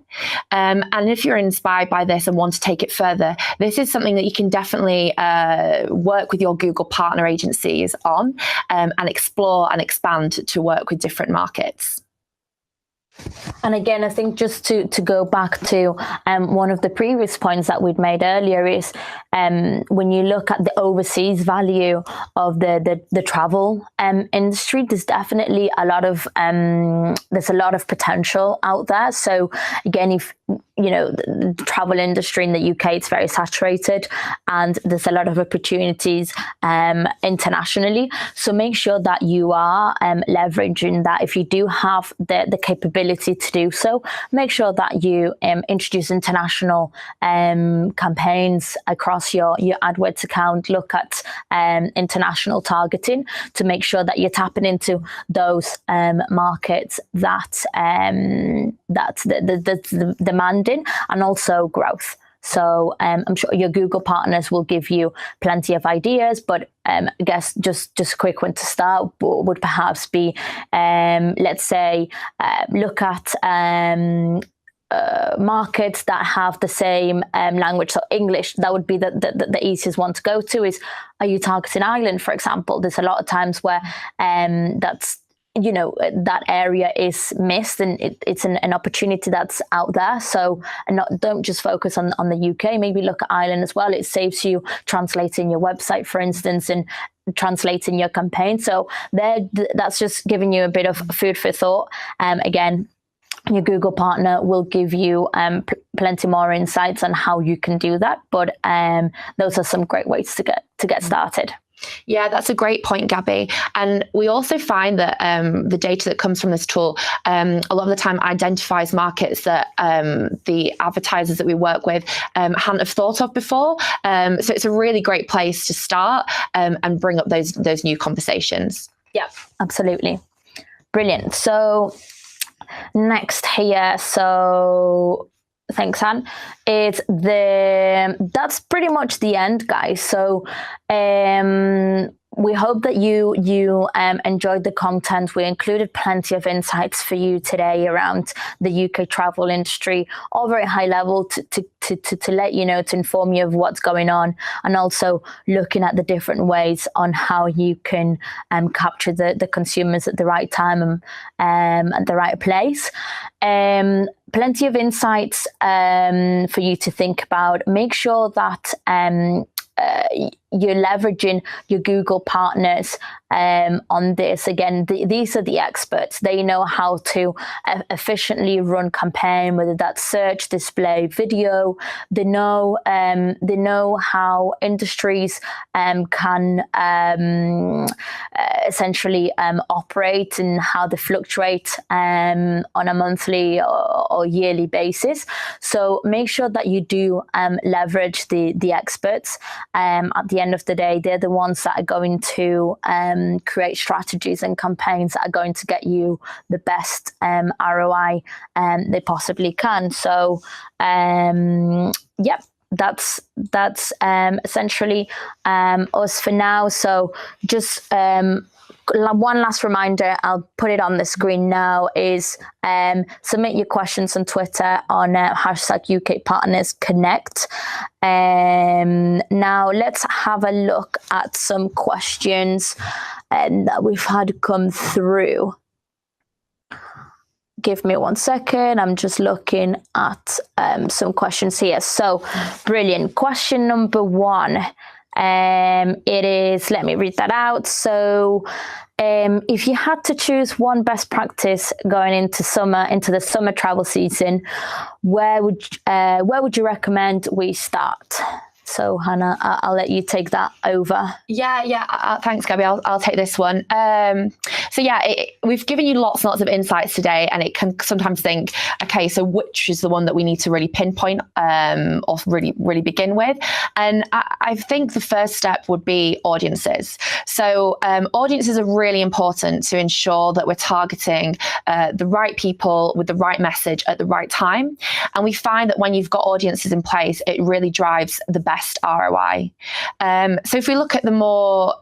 And if you're inspired by this and want to take it further, this is something that you can definitely work with your Google partner agencies on and explore and expand to work with different markets. And again, I think just to go back to one of the previous points that we'd made earlier is when you look at the overseas value of the travel industry, there's definitely a lot of potential out there. So again, if the travel industry in the UK, it's very saturated, and there's a lot of opportunities internationally. So make sure that you are leveraging that. If you do have the capability to do so, make sure that you introduce international campaigns across your AdWords account. Look at international targeting to make sure that you're tapping into those markets that's the demanding and also growth. So I'm sure your Google partners will give you plenty of ideas, but I guess just a quick one to start would perhaps be, let's say, look at markets that have the same language. So English, that would be the easiest one to go to. Is, are you targeting Ireland, for example? There's a lot of times where that's, you know, that area is missed, and it's an opportunity that's out there. So, and don't just focus on the UK, maybe look at Ireland as well. It saves you translating your website, for instance, and translating your campaign. So that's just giving you a bit of food for thought. Again, your Google partner will give you plenty more insights on how you can do that. But those are some great ways to get started. Yeah, that's a great point, Gabby. And we also find that the data that comes from this tool, a lot of the time identifies markets that the advertisers that we work with hadn't have thought of before. So it's a really great place to start and bring up those new conversations. Yeah, absolutely. Brilliant. So next here, so thanks, Anne. That's pretty much the end, guys. So we hope that you enjoyed the content. We included plenty of insights for you today around the UK travel industry, all very high level to let you know, to inform you of what's going on, and also looking at the different ways on how you can capture the consumers at the right time and at the right place. Plenty of insights for you to think about. Make sure that you're leveraging your Google partners on this. Again, these are the experts. They know how to efficiently run campaign, whether that's search, display, video. They know how industries can essentially operate and how they fluctuate on a monthly or yearly basis. So make sure that you do leverage the experts. At the end of the day, they're the ones that are going to create strategies and campaigns that are going to get you the best ROI they possibly can. So, yep. That's essentially us for now. So just one last reminder, I'll put it on the screen now, is submit your questions on Twitter on hashtag UK Partners Connect. Now let's have a look at some questions that we've had come through. Give me 1 second. I'm just looking at some questions here. So brilliant. Question number 1. It is, let me read that out. So if you had to choose one best practice going into the summer travel season, where would you recommend we start? So Hannah, I'll let you take that over. Yeah. Thanks, Gabby. I'll take this one. So yeah, we've given you lots and lots of insights today, and it can sometimes think, okay, so which is the one that we need to really pinpoint or really begin with? And I think the first step would be audiences. So audiences are really important to ensure that we're targeting the right people with the right message at the right time. And we find that when you've got audiences in place, it really drives the best ROI. So if we look at the more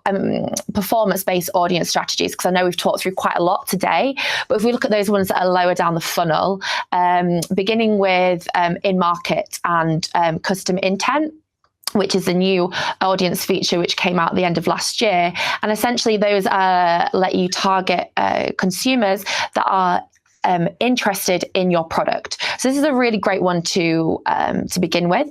performance-based audience strategies, because I know we've talked through quite a lot today, but if we look at those ones that are lower down the funnel, beginning with in-market and custom intent, which is a new audience feature which came out at the end of last year. And essentially those let you target consumers that are interested in your product. So this is a really great one to begin with.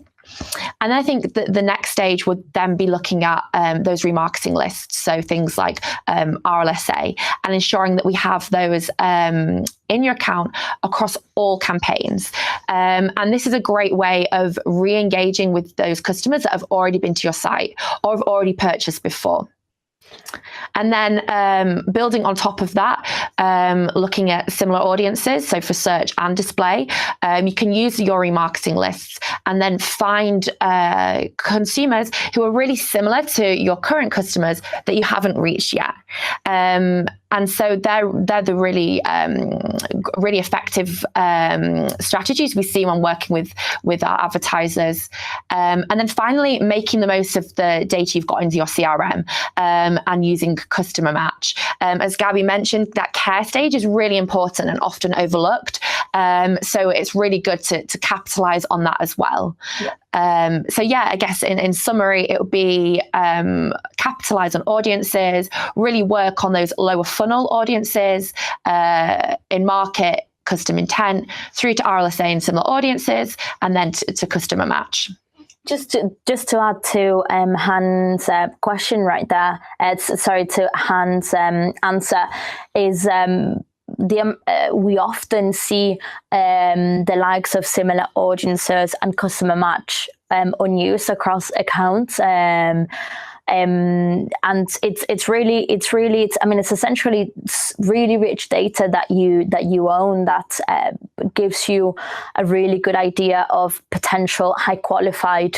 And I think that the next stage would then be looking at those remarketing lists. So things like RLSA, and ensuring that we have those in your account across all campaigns. And this is a great way of re-engaging with those customers that have already been to your site or have already purchased before. And then building on top of that, looking at similar audiences, so for search and display, you can use your remarketing lists and then find consumers who are really similar to your current customers that you haven't reached yet. And And so they're the really effective strategies we see when working with our advertisers. And then finally, making the most of the data you've got into your CRM and using customer match. As Gabby mentioned, that care stage is really important and often overlooked. So it's really good to capitalize on that as well. Yeah. So yeah, I guess in summary, it would be capitalize on audiences, really work on those lower funnel audiences, in market, custom intent, through to RLSA and similar audiences, and then to customer match. Just to add to Han's question right there, to Han's answer is we often see the likes of similar audiences and customer match unused across accounts. And it's essentially really rich data that you own that gives you a really good idea of potential high qualified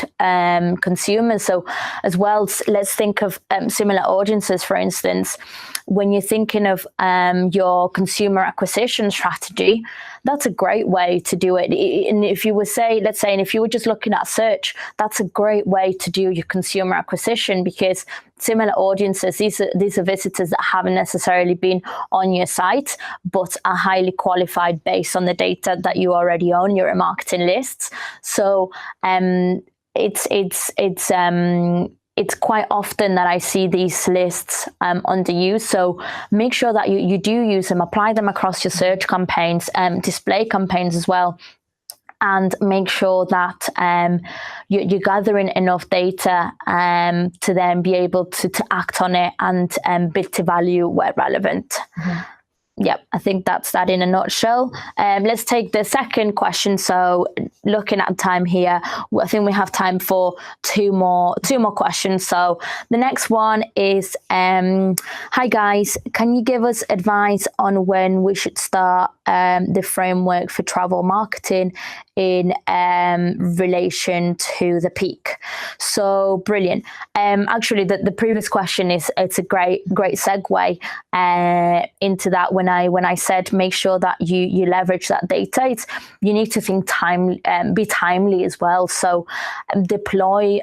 consumers. So as well, let's think of similar audiences, for instance. When you're thinking of your consumer acquisition strategy, that's a great way to do it. And if you were if you were just looking at search, that's a great way to do your consumer acquisition, because similar audiences, these are visitors that haven't necessarily been on your site, but are highly qualified based on the data that you already own, your marketing lists. So it's quite often that I see these lists underused. So make sure that you do use them, apply them across your search campaigns, display campaigns as well, and make sure that you're gathering enough data to then be able to act on it and bid to value where relevant. Mm-hmm. Yep, I think that's that in a nutshell. Let's take the second question. So looking at time here, I think we have time for two more questions. So the next one is, hi guys, can you give us advice on when we should start the framework for travel marketing in relation to the peak? So brilliant. Actually, the previous question it's a great segue into that. When I said make sure that you leverage that data, you need to think be timely as well. So deploy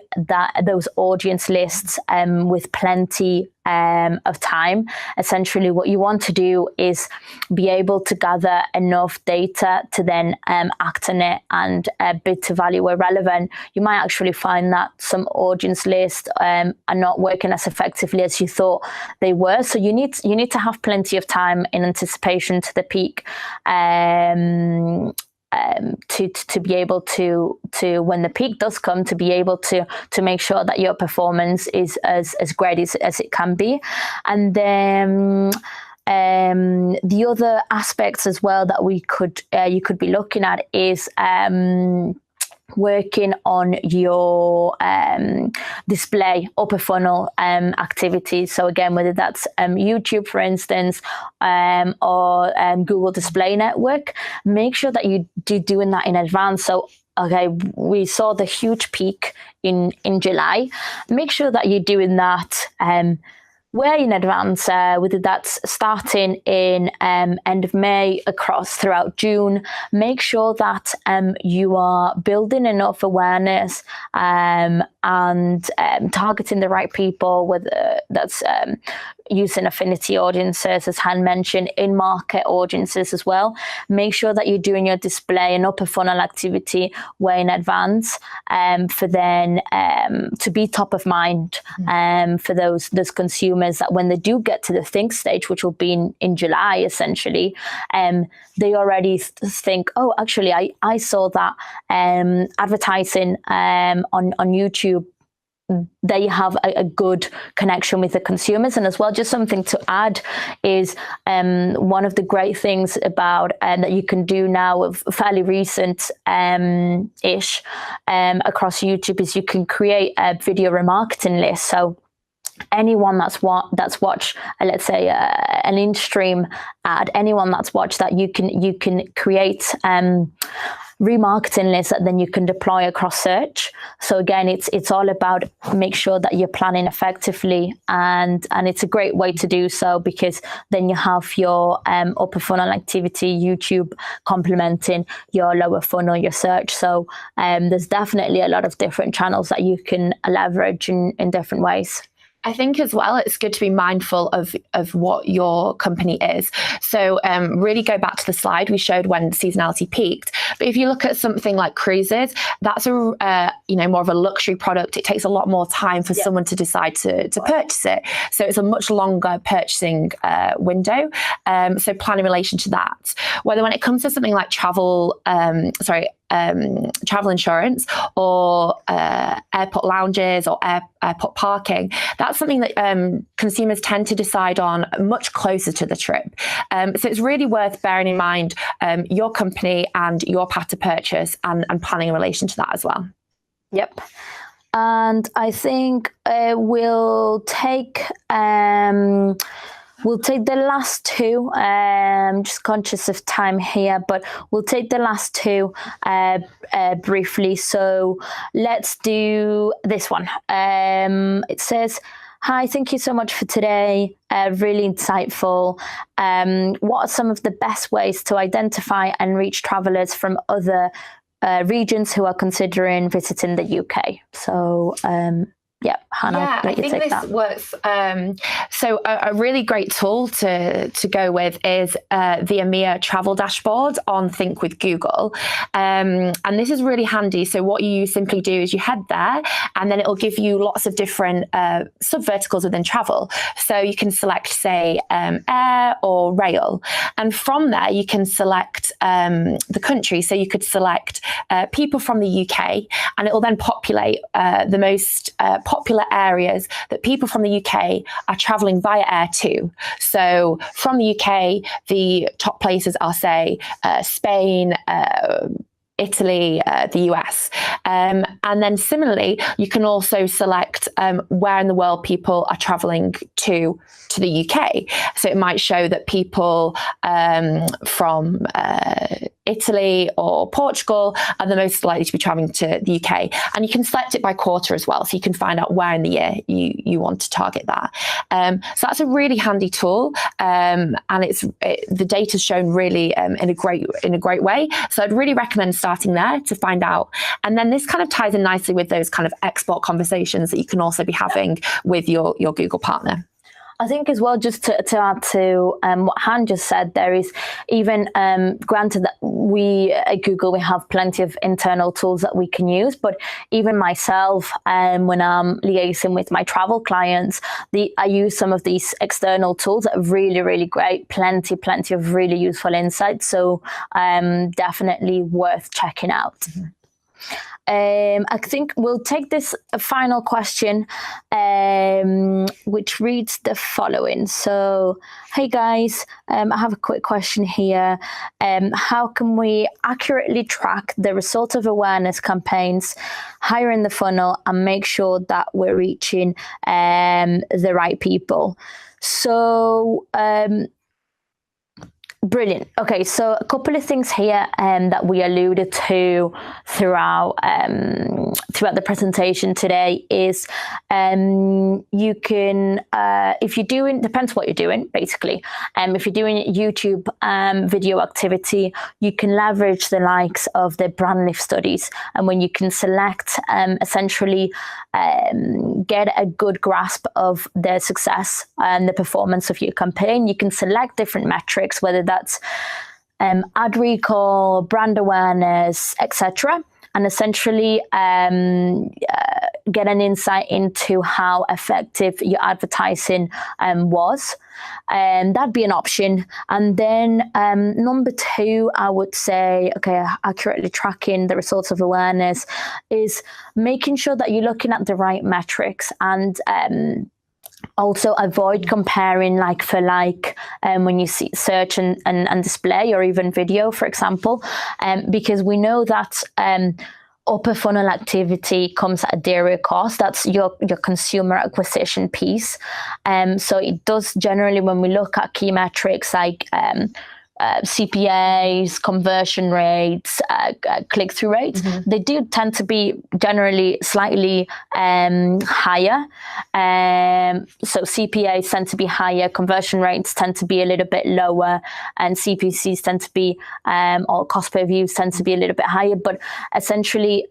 those audience lists with plenty of time. Essentially, what you want to do is be able to gather enough data to then act on it and bid to value where relevant. You might actually find that some audience lists are not working as effectively as you thought they were. So you need to have plenty of time in anticipation to the peak. To be able to when the peak does come, to be able to make sure that your performance is as great as it can be. And then the other aspects as well that you could be looking at is working on your display upper funnel activities. So again, whether that's YouTube, for instance, or Google Display Network, make sure that you doing that in advance. So okay, we saw the huge peak in July. Make sure that you're doing that way in advance, whether that's starting in end of May across throughout June. Make sure that you are building enough awareness and targeting the right people, whether that's using affinity audiences, as Han mentioned, in-market audiences as well. Make sure that you're doing your display and upper funnel activity way in advance for then to be top of mind for those consumers, that when they do get to the think stage, which will be in July essentially, they already think, oh, actually, I saw that advertising on YouTube. They have a good connection with the consumers. And as well, just something to add is one of the great things about that you can do now, of fairly recent ish across YouTube, is you can create a video remarketing list. So anyone that's watched, let's say, an in-stream ad, anyone that's watched that, you can create remarketing lists that then you can deploy across search. So again, it's all about make sure that you're planning effectively, and it's a great way to do so, because then you have your upper funnel activity, YouTube complementing your lower funnel, your search. So there's definitely a lot of different channels that you can leverage in different ways. I think as well, it's good to be mindful of what your company is. So really go back to the slide we showed when seasonality peaked. But if you look at something like cruises, that's more of a luxury product. It takes a lot more time for someone to decide to purchase it. So it's a much longer purchasing window. So plan in relation to that. Whether when it comes to something like travel insurance or airport lounges or airport parking, that's something that consumers tend to decide on much closer to the trip. So it's really worth bearing in mind your company and your path to purchase and planning in relation to that as well. Yep. And I think we'll take the last two. Just conscious of time here, but we'll take the last two briefly. So let's do this one. It says, "Hi, thank you so much for today. Really insightful. What are some of the best ways to identify and reach travelers from other regions who are considering visiting the UK?" So yeah, Hannah, I think this works. So a really great tool to go with is the EMEA travel dashboard on Think with Google. And this is really handy. So what you simply do is you head there, and then it'll give you lots of different sub-verticals within travel. So you can select, say, air or rail. And from there, you can select the country. So you could select people from the UK, and it will then populate the most popular areas that people from the UK are traveling via air to. So from the UK, the top places are, say, Spain, Italy, the US. And then similarly, you can also select where in the world people are traveling to the UK. So it might show that people from Italy or Portugal are the most likely to be traveling to the UK. And you can select it by quarter as well. So you can find out where in the year you want to target that. So that's a really handy tool. And the data's shown really in a great way. So I'd really recommend starting there to find out. And then this kind of ties in nicely with those kind of export conversations that you can also be having with your Google partner. I think as well, just to add to what Han just said, there is even, granted that we at Google, we have plenty of internal tools that we can use, but even myself, when I'm liaising with my travel clients, I use some of these external tools that are really, really great, plenty of really useful insights. So definitely worth checking out. Mm-hmm. I think we'll take this final question, which reads the following. So, hey guys, I have a quick question here. How can we accurately track the result of awareness campaigns higher in the funnel and make sure that we're reaching the right people? So, brilliant. Okay, so a couple of things here that we alluded to throughout the presentation today is you can, if you're doing, depends what you're doing, basically. If you're doing YouTube video activity, you can leverage the likes of the brand lift studies, and when you can select essentially get a good grasp of the success and the performance of your campaign, you can select different metrics, whether that's ad recall, brand awareness, etc., and essentially get an insight into how effective your advertising was. That'd be an option. And then number two, I would say, okay, accurately tracking the results of awareness is making sure that you're looking at the right metrics, and also avoid comparing like for like when you see search and display, or even video, for example, because we know that upper funnel activity comes at a dearer cost. That's your consumer acquisition piece. So it does generally, when we look at key metrics like CPAs, conversion rates, click-through rates, they do tend to be generally slightly higher. So CPAs tend to be higher, conversion rates tend to be a little bit lower, and CPCs tend to be, or cost per views tend to be a little bit higher. But essentially,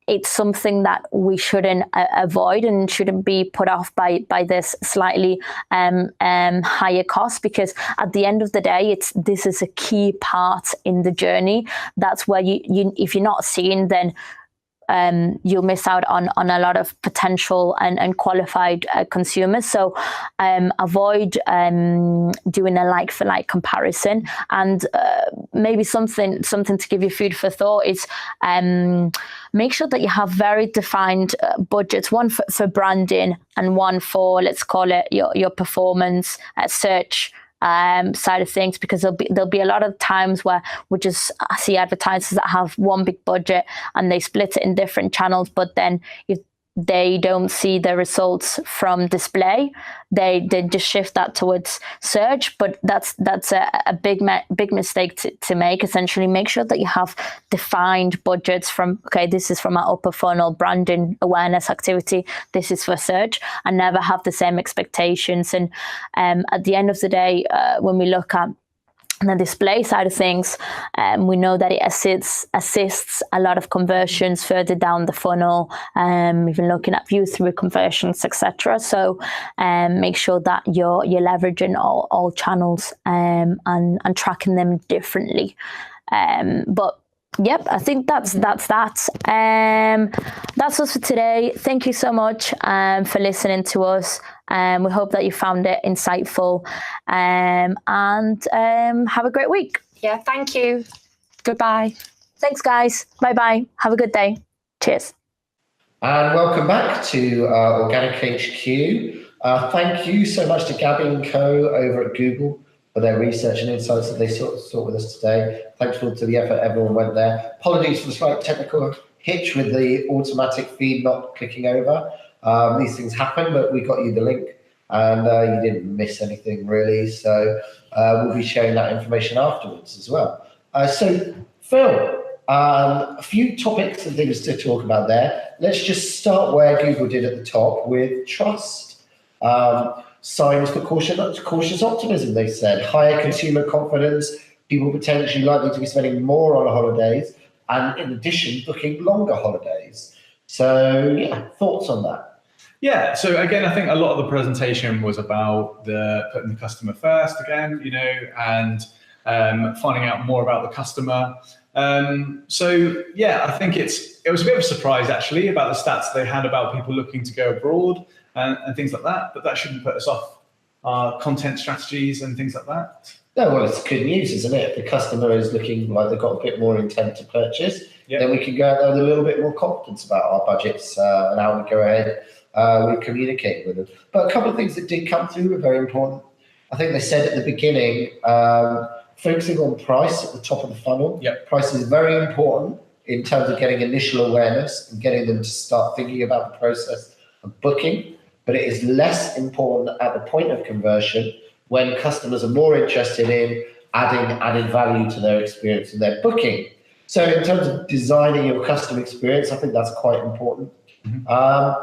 it's something that we shouldn't avoid and shouldn't be put off by this slightly higher cost, because at the end of the day, this is a key part in the journey. That's where you if you're not seen, then you'll miss out on a lot of potential and qualified consumers. So avoid doing a like-for-like comparison. And maybe something to give you food for thought is make sure that you have very defined budgets, one for branding and one for, let's call it, your performance search side of things, because there'll be a lot of times where we just see advertisers that have one big budget and they split it in different channels, but then if they don't see the results from display, they just shift that towards search. But that's a big mistake to make. Essentially, make sure that you have defined budgets from, okay, this is from our upper funnel branding awareness activity, this is for search, and never have the same expectations. And at the end of the day, when we look at the display side of things, we know that it assists a lot of conversions further down the funnel, even looking at view through conversions, etc. So make sure that you're leveraging all channels and tracking them differently. But yep, I think that's that. That's us for today. Thank you so much for listening to us. We hope that you found it insightful, and have a great week. Yeah, thank you. Goodbye. Thanks, guys. Bye-bye. Have a good day. Cheers. And welcome back to Organic HQ. Thank you so much to Gabby and Co over at Google for their research and insights that they sought with us today. Thanks to the effort everyone went there. Apologies for the slight technical hitch with the automatic feed not clicking over. These things happen, but we got you the link and you didn't miss anything really. So we'll be sharing that information afterwards as well. So Phil, a few topics and things to talk about there. Let's just start where Google did at the top with trust. Signs for cautious optimism, they said. Higher consumer confidence, people potentially likely to be spending more on holidays, and in addition, booking longer holidays. So yeah, thoughts on that? Yeah, so again, I think a lot of the presentation was about putting the customer first again, and finding out more about the customer. So yeah, I think it was a bit of a surprise actually about the stats they had about people looking to go abroad and things like that, but that shouldn't put us off our content strategies and things like that. No, well, it's good news, isn't it? If the customer is looking like they've got a bit more intent to purchase, then we can go out there with a little bit more confidence about our budgets and how we go ahead with communicating with them. But a couple of things that did come through were very important. I think they said at the beginning, focusing on price at the top of the funnel. Price is very important in terms of getting initial awareness and getting them to start thinking about the process of booking, but it is less important at the point of conversion when customers are more interested in adding added value to their experience and their booking. So in terms of designing your customer experience, I think that's quite important. And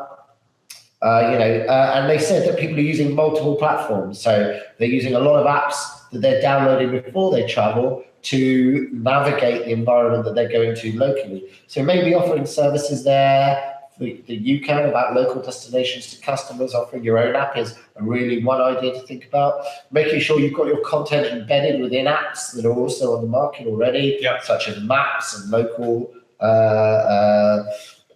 they said that people are using multiple platforms. So they're using a lot of apps that they're downloading before they travel to navigate the environment that they're going to locally. So maybe offering services there that you can about local destinations to customers. Offering your own app is a really one idea to think about. Making sure you've got your content embedded within apps that are also on the market already, such as maps and local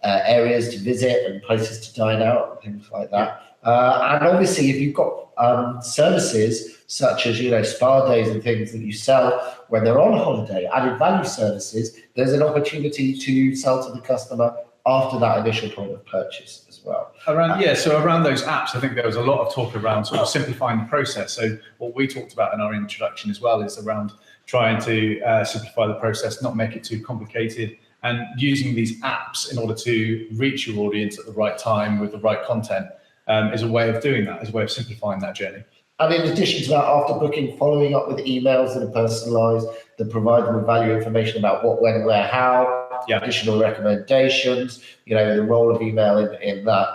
areas to visit and places to dine out and things like that. And obviously, if you've got services such as spa days and things that you sell when they're on holiday, added value services, there's an opportunity to sell to the customer after that initial point of purchase as well. So around those apps, I think there was a lot of talk around sort of simplifying the process. So what we talked about in our introduction as well is around trying to simplify the process, not make it too complicated, and using these apps in order to reach your audience at the right time with the right content is a way of doing that, is a way of simplifying that journey. And in addition to that, after booking, following up with emails that are personalised, that provide them with value information about what, when, where, how, additional recommendations, you know, the role of email in that.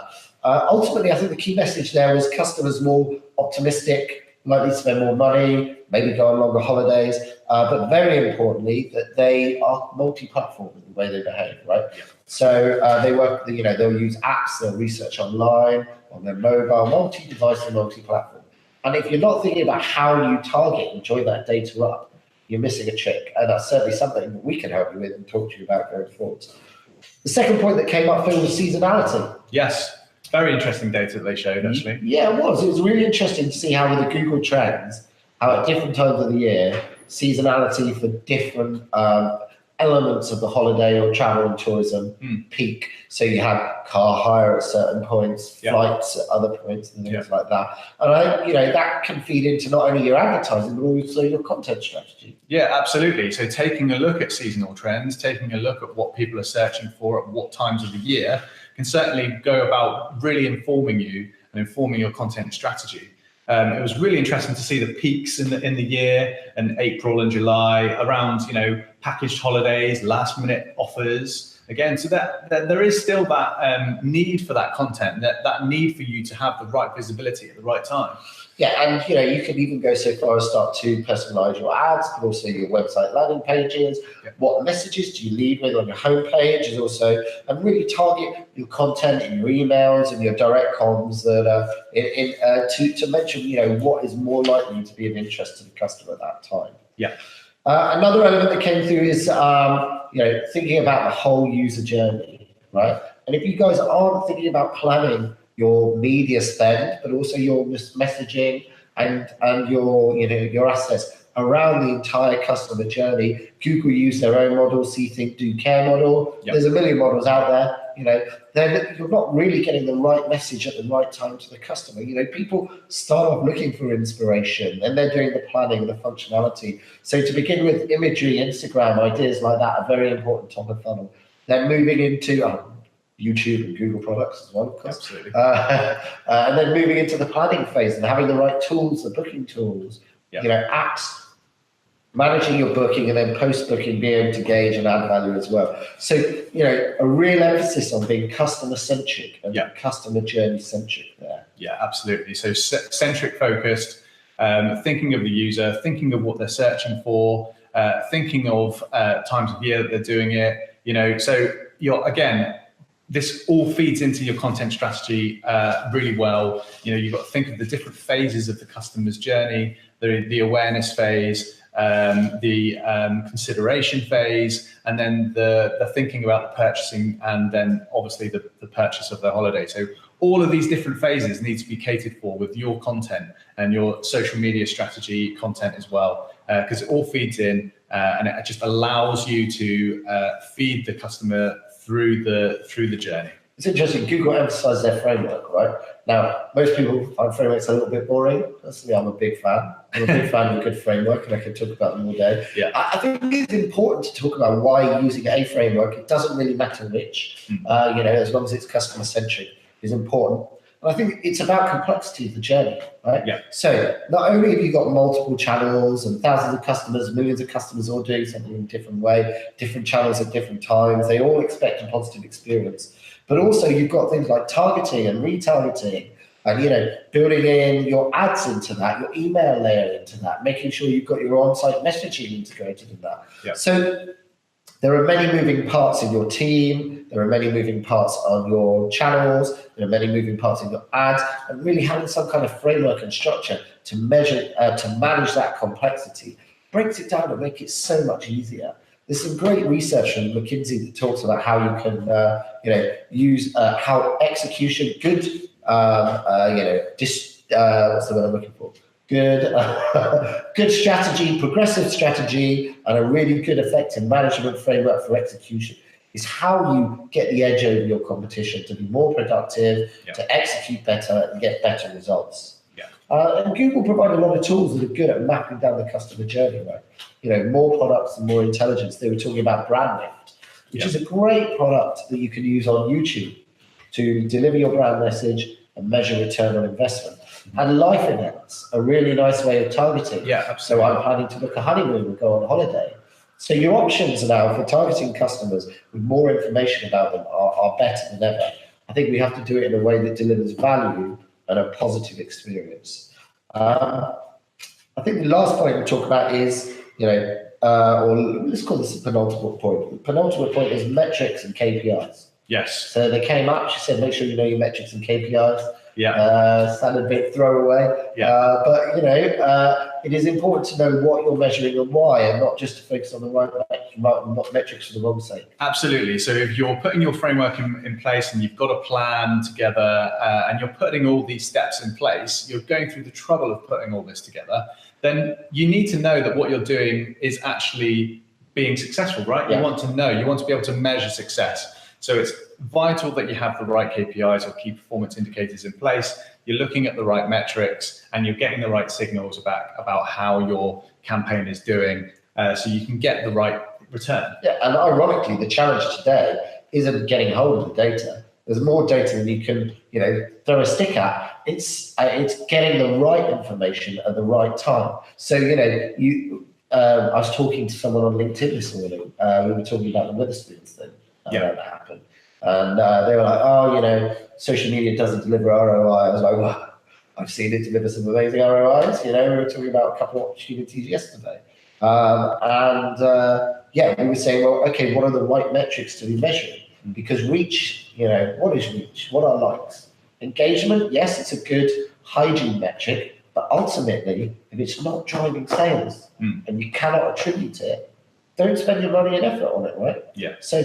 Ultimately, I think the key message there is customers more optimistic, likely to spend more money, maybe go on longer holidays, but very importantly, that they are multi-platform in the way they behave, right? Yeah. So they work, you know, they'll use apps, they'll research online, on their mobile, multi-device and multi-platform. And if you're not thinking about how you target and join that data up, you're missing a trick. And that's certainly something that we can help you with and talk to you about going forward. The second point that came up, Phil, was seasonality. Yes, very interesting data that they showed, actually. Yeah, it was. It was really interesting to see how with the Google Trends, how at different times of the year, seasonality for different elements of the holiday or travel and tourism peak. So you have car hire at certain points, flights at other points, and things like that. And you know, that can feed into not only your advertising, but also your content strategy. Yeah, absolutely. So taking a look at seasonal trends, taking a look at what people are searching for at what times of the year can certainly go about really informing you and informing your content strategy. It was really interesting to see the peaks in the year, in April and July, around, you know, packaged holidays, last minute offers. Again, so that there is still that need for that content, that need for you to have the right visibility at the right time. Yeah, and you know, you can even go so far as start to personalize your ads, but also your website landing pages. What messages do you lead with on your homepage is also, and really target your content in your emails and your direct comms that to mention, you know, what is more likely to be of interest to the customer at that time. Yeah. Another element that came through is, you know, thinking about the whole user journey, right? And if you guys aren't thinking about planning your media spend, but also your messaging and your, you know, your assets around the entire customer journey. Google use their own model, See, Think, Do, Care model. There's a million models out there. You know, then you're not really getting the right message at the right time to the customer. You know, people start off looking for inspiration, and they're doing the planning and the functionality. So to begin with, imagery, Instagram, ideas like that are very important top of funnel. Then moving into YouTube and Google products as well. Absolutely. And then moving into the planning phase and having the right tools, the booking tools, you know, apps, managing your booking, and then post-booking, being able to gauge and add value as well. So, you know, a real emphasis on being customer-centric and customer journey-centric there. Yeah, absolutely. So centric focused, thinking of the user, thinking of what they're searching for, thinking of times of year that they're doing it, you know, so again, this all feeds into your content strategy really well. You know, you've got to think of the different phases of the customer's journey, the awareness phase, the consideration phase, and then the thinking about the purchasing, and then obviously the purchase of the holiday. So all of these different phases need to be catered for with your content and your social media strategy content as well, because it all feeds in and it just allows you to feed the customer through the journey. It's interesting, Google emphasized their framework, right? Now, most people find frameworks a little bit boring. Personally, I'm a big fan. I'm a big fan of a good framework, and I can talk about them all day. Yeah. I think it's important to talk about why using a framework, it doesn't really matter which, you know, as long as it's customer-centric, is important. And I think it's about complexity of the journey, right? Yeah. So not only have you got multiple channels and thousands of customers, millions of customers all doing something in a different way, different channels at different times, they all expect a positive experience. But also you've got things like targeting and retargeting and, you know, building in your ads into that, your email layer into that, making sure you've got your on-site messaging integrated in that. Yeah. So there are many moving parts in your team. There are many moving parts on your channels. There are many moving parts in your ads, and really having some kind of framework and structure to measure, to manage that complexity breaks it down and make it so much easier. There's some great research from McKinsey that talks about how you can, you know, use how execution, good, you know, what's the word I'm looking for? Good strategy, progressive strategy, and a really good effective management framework for execution is how you get the edge over your competition to be more productive, to execute better and get better results. Yeah. And Google provide a lot of tools that are good at mapping down the customer journey, right? You know, more products and more intelligence. They were talking about Brand Lift, which is a great product that you can use on YouTube to deliver your brand message and measure return on investment. And life events, a really nice way of targeting. Yeah, absolutely. So I'm planning to book a honeymoon and go on holiday. So your options now for targeting customers with more information about them are better than ever. I think we have to do it in a way that delivers value and a positive experience. I think the last point we'll talk about is, you know, or let's call this a penultimate point. The penultimate point is metrics and KPIs. Yes. So they came up, she said, make sure you know your metrics and KPIs. Yeah. Sounded a bit throwaway. Yeah. But, you know, it is important to know what you're measuring and why, and not just to focus on the right metrics for the wrong sake. Absolutely. So if you're putting your framework in place and you've got a plan together and you're putting all these steps in place, you're going through the trouble of putting all this together, then you need to know that what you're doing is actually being successful, right? Yeah. You want to know, you want to be able to measure success. So it's vital that you have the right KPIs or key performance indicators in place. You're looking at the right metrics and you're getting the right signals about how your campaign is doing, so you can get the right return. Yeah, and ironically, the challenge today isn't getting hold of the data. There's more data than you can, you know, throw a stick at. It's getting the right information at the right time. So, you know, I was talking to someone on LinkedIn this morning. We were talking about the Witherspoons thing. That happened. And they were like, oh, you know, social media doesn't deliver ROI. I was like, well, I've seen it deliver some amazing ROIs. You know, we were talking about a couple of opportunities yesterday. Yeah, we were saying, well, okay, what are the right metrics to be measuring? Because reach, you know, what is reach? What are likes? Engagement, yes, it's a good hygiene metric, but ultimately, if it's not driving sales and you cannot attribute it, don't spend your money and effort on it, right? Yeah. So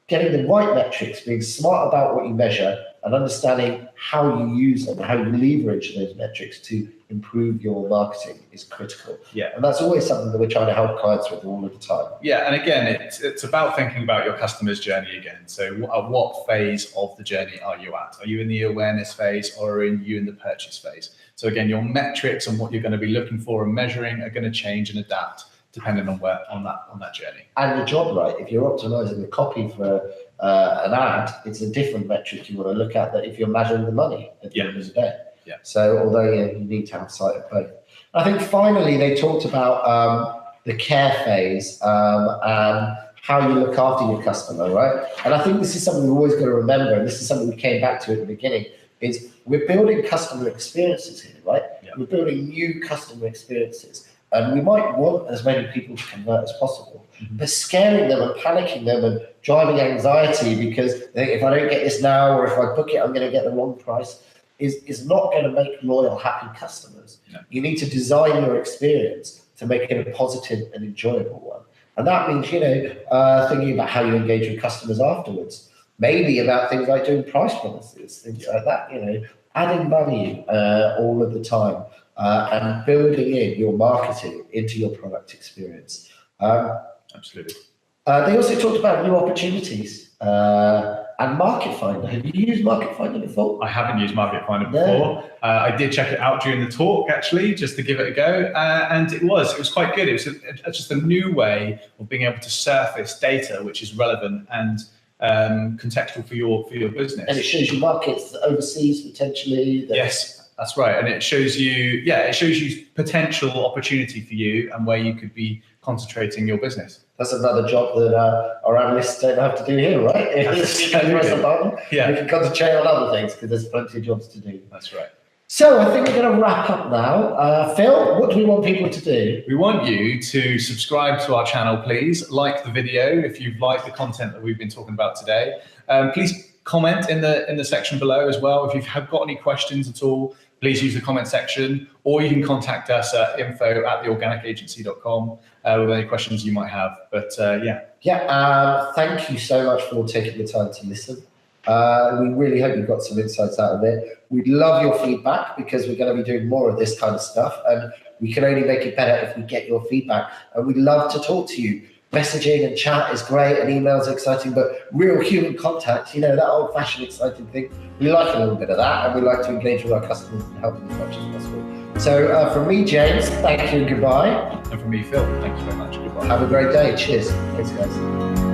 getting the right metrics, being smart about what you measure and understanding how you use them, how you leverage those metrics to improve your marketing is critical. Yeah. And that's always something that we're trying to help clients with all of the time. Yeah, and again, it's about thinking about your customer's journey again. So at what phase of the journey are you at? Are you in the awareness phase or are you in the purchase phase? So again, your metrics and what you're going to be looking for and measuring are going to change and adapt depending on that journey. And the job, right? If you're optimizing the copy for an ad, it's a different metric you want to look at that if you're measuring the money at the end of the day. Yeah. So although you need to have sight of both. I think finally they talked about the care phase and how you look after your customer, right? And I think this is something we've always got to remember, and this is something we came back to at the beginning, is we're building customer experiences here, right? Yeah. We're building new customer experiences. And we might want as many people to convert as possible, but scaring them and panicking them and driving anxiety because they think if I don't get this now or if I book it, I'm going to get the wrong price is not going to make loyal, happy customers. No. You need to design your experience to make it a positive and enjoyable one. And that means, you know, thinking about how you engage with customers afterwards, maybe about things like doing price promises, things like that, you know, adding value all of the time. And building in your marketing into your product experience. Absolutely. They also talked about new opportunities and Market Finder. Have you used Market Finder before? I haven't used Market Finder before. I did check it out during the talk, actually, just to give it a go. And it was quite good. It was just a new way of being able to surface data which is relevant and contextual for your business. And it shows you markets overseas potentially. Yes. That's right, and it shows you, potential opportunity for you and where you could be concentrating your business. That's another job that our analysts don't have to do here, right? Yeah. We can concentrate on other things because there's plenty of jobs to do. That's right. So I think we're going to wrap up now. Phil, what do we want people to do? We want you to subscribe to our channel, please. Like the video if you've liked the content that we've been talking about today. Please comment in the section below as well. If you've got any questions at all, please use the comment section, or you can contact us at info@theorganicagency.com with any questions you might have. But thank you so much for taking the time to listen. We really hope you got some insights out of it. We'd love your feedback because we're going to be doing more of this kind of stuff, and we can only make it better if we get your feedback. And we'd love to talk to you. messaging and chat is great and emails are exciting, but real human contact, that old-fashioned exciting thing, we like a little bit of that, and we like to engage with our customers and help them as much as possible. So from me, James, thank you and goodbye. And from me, Phil, thank you very much. Goodbye. Have a great day. Cheers. Thanks, guys.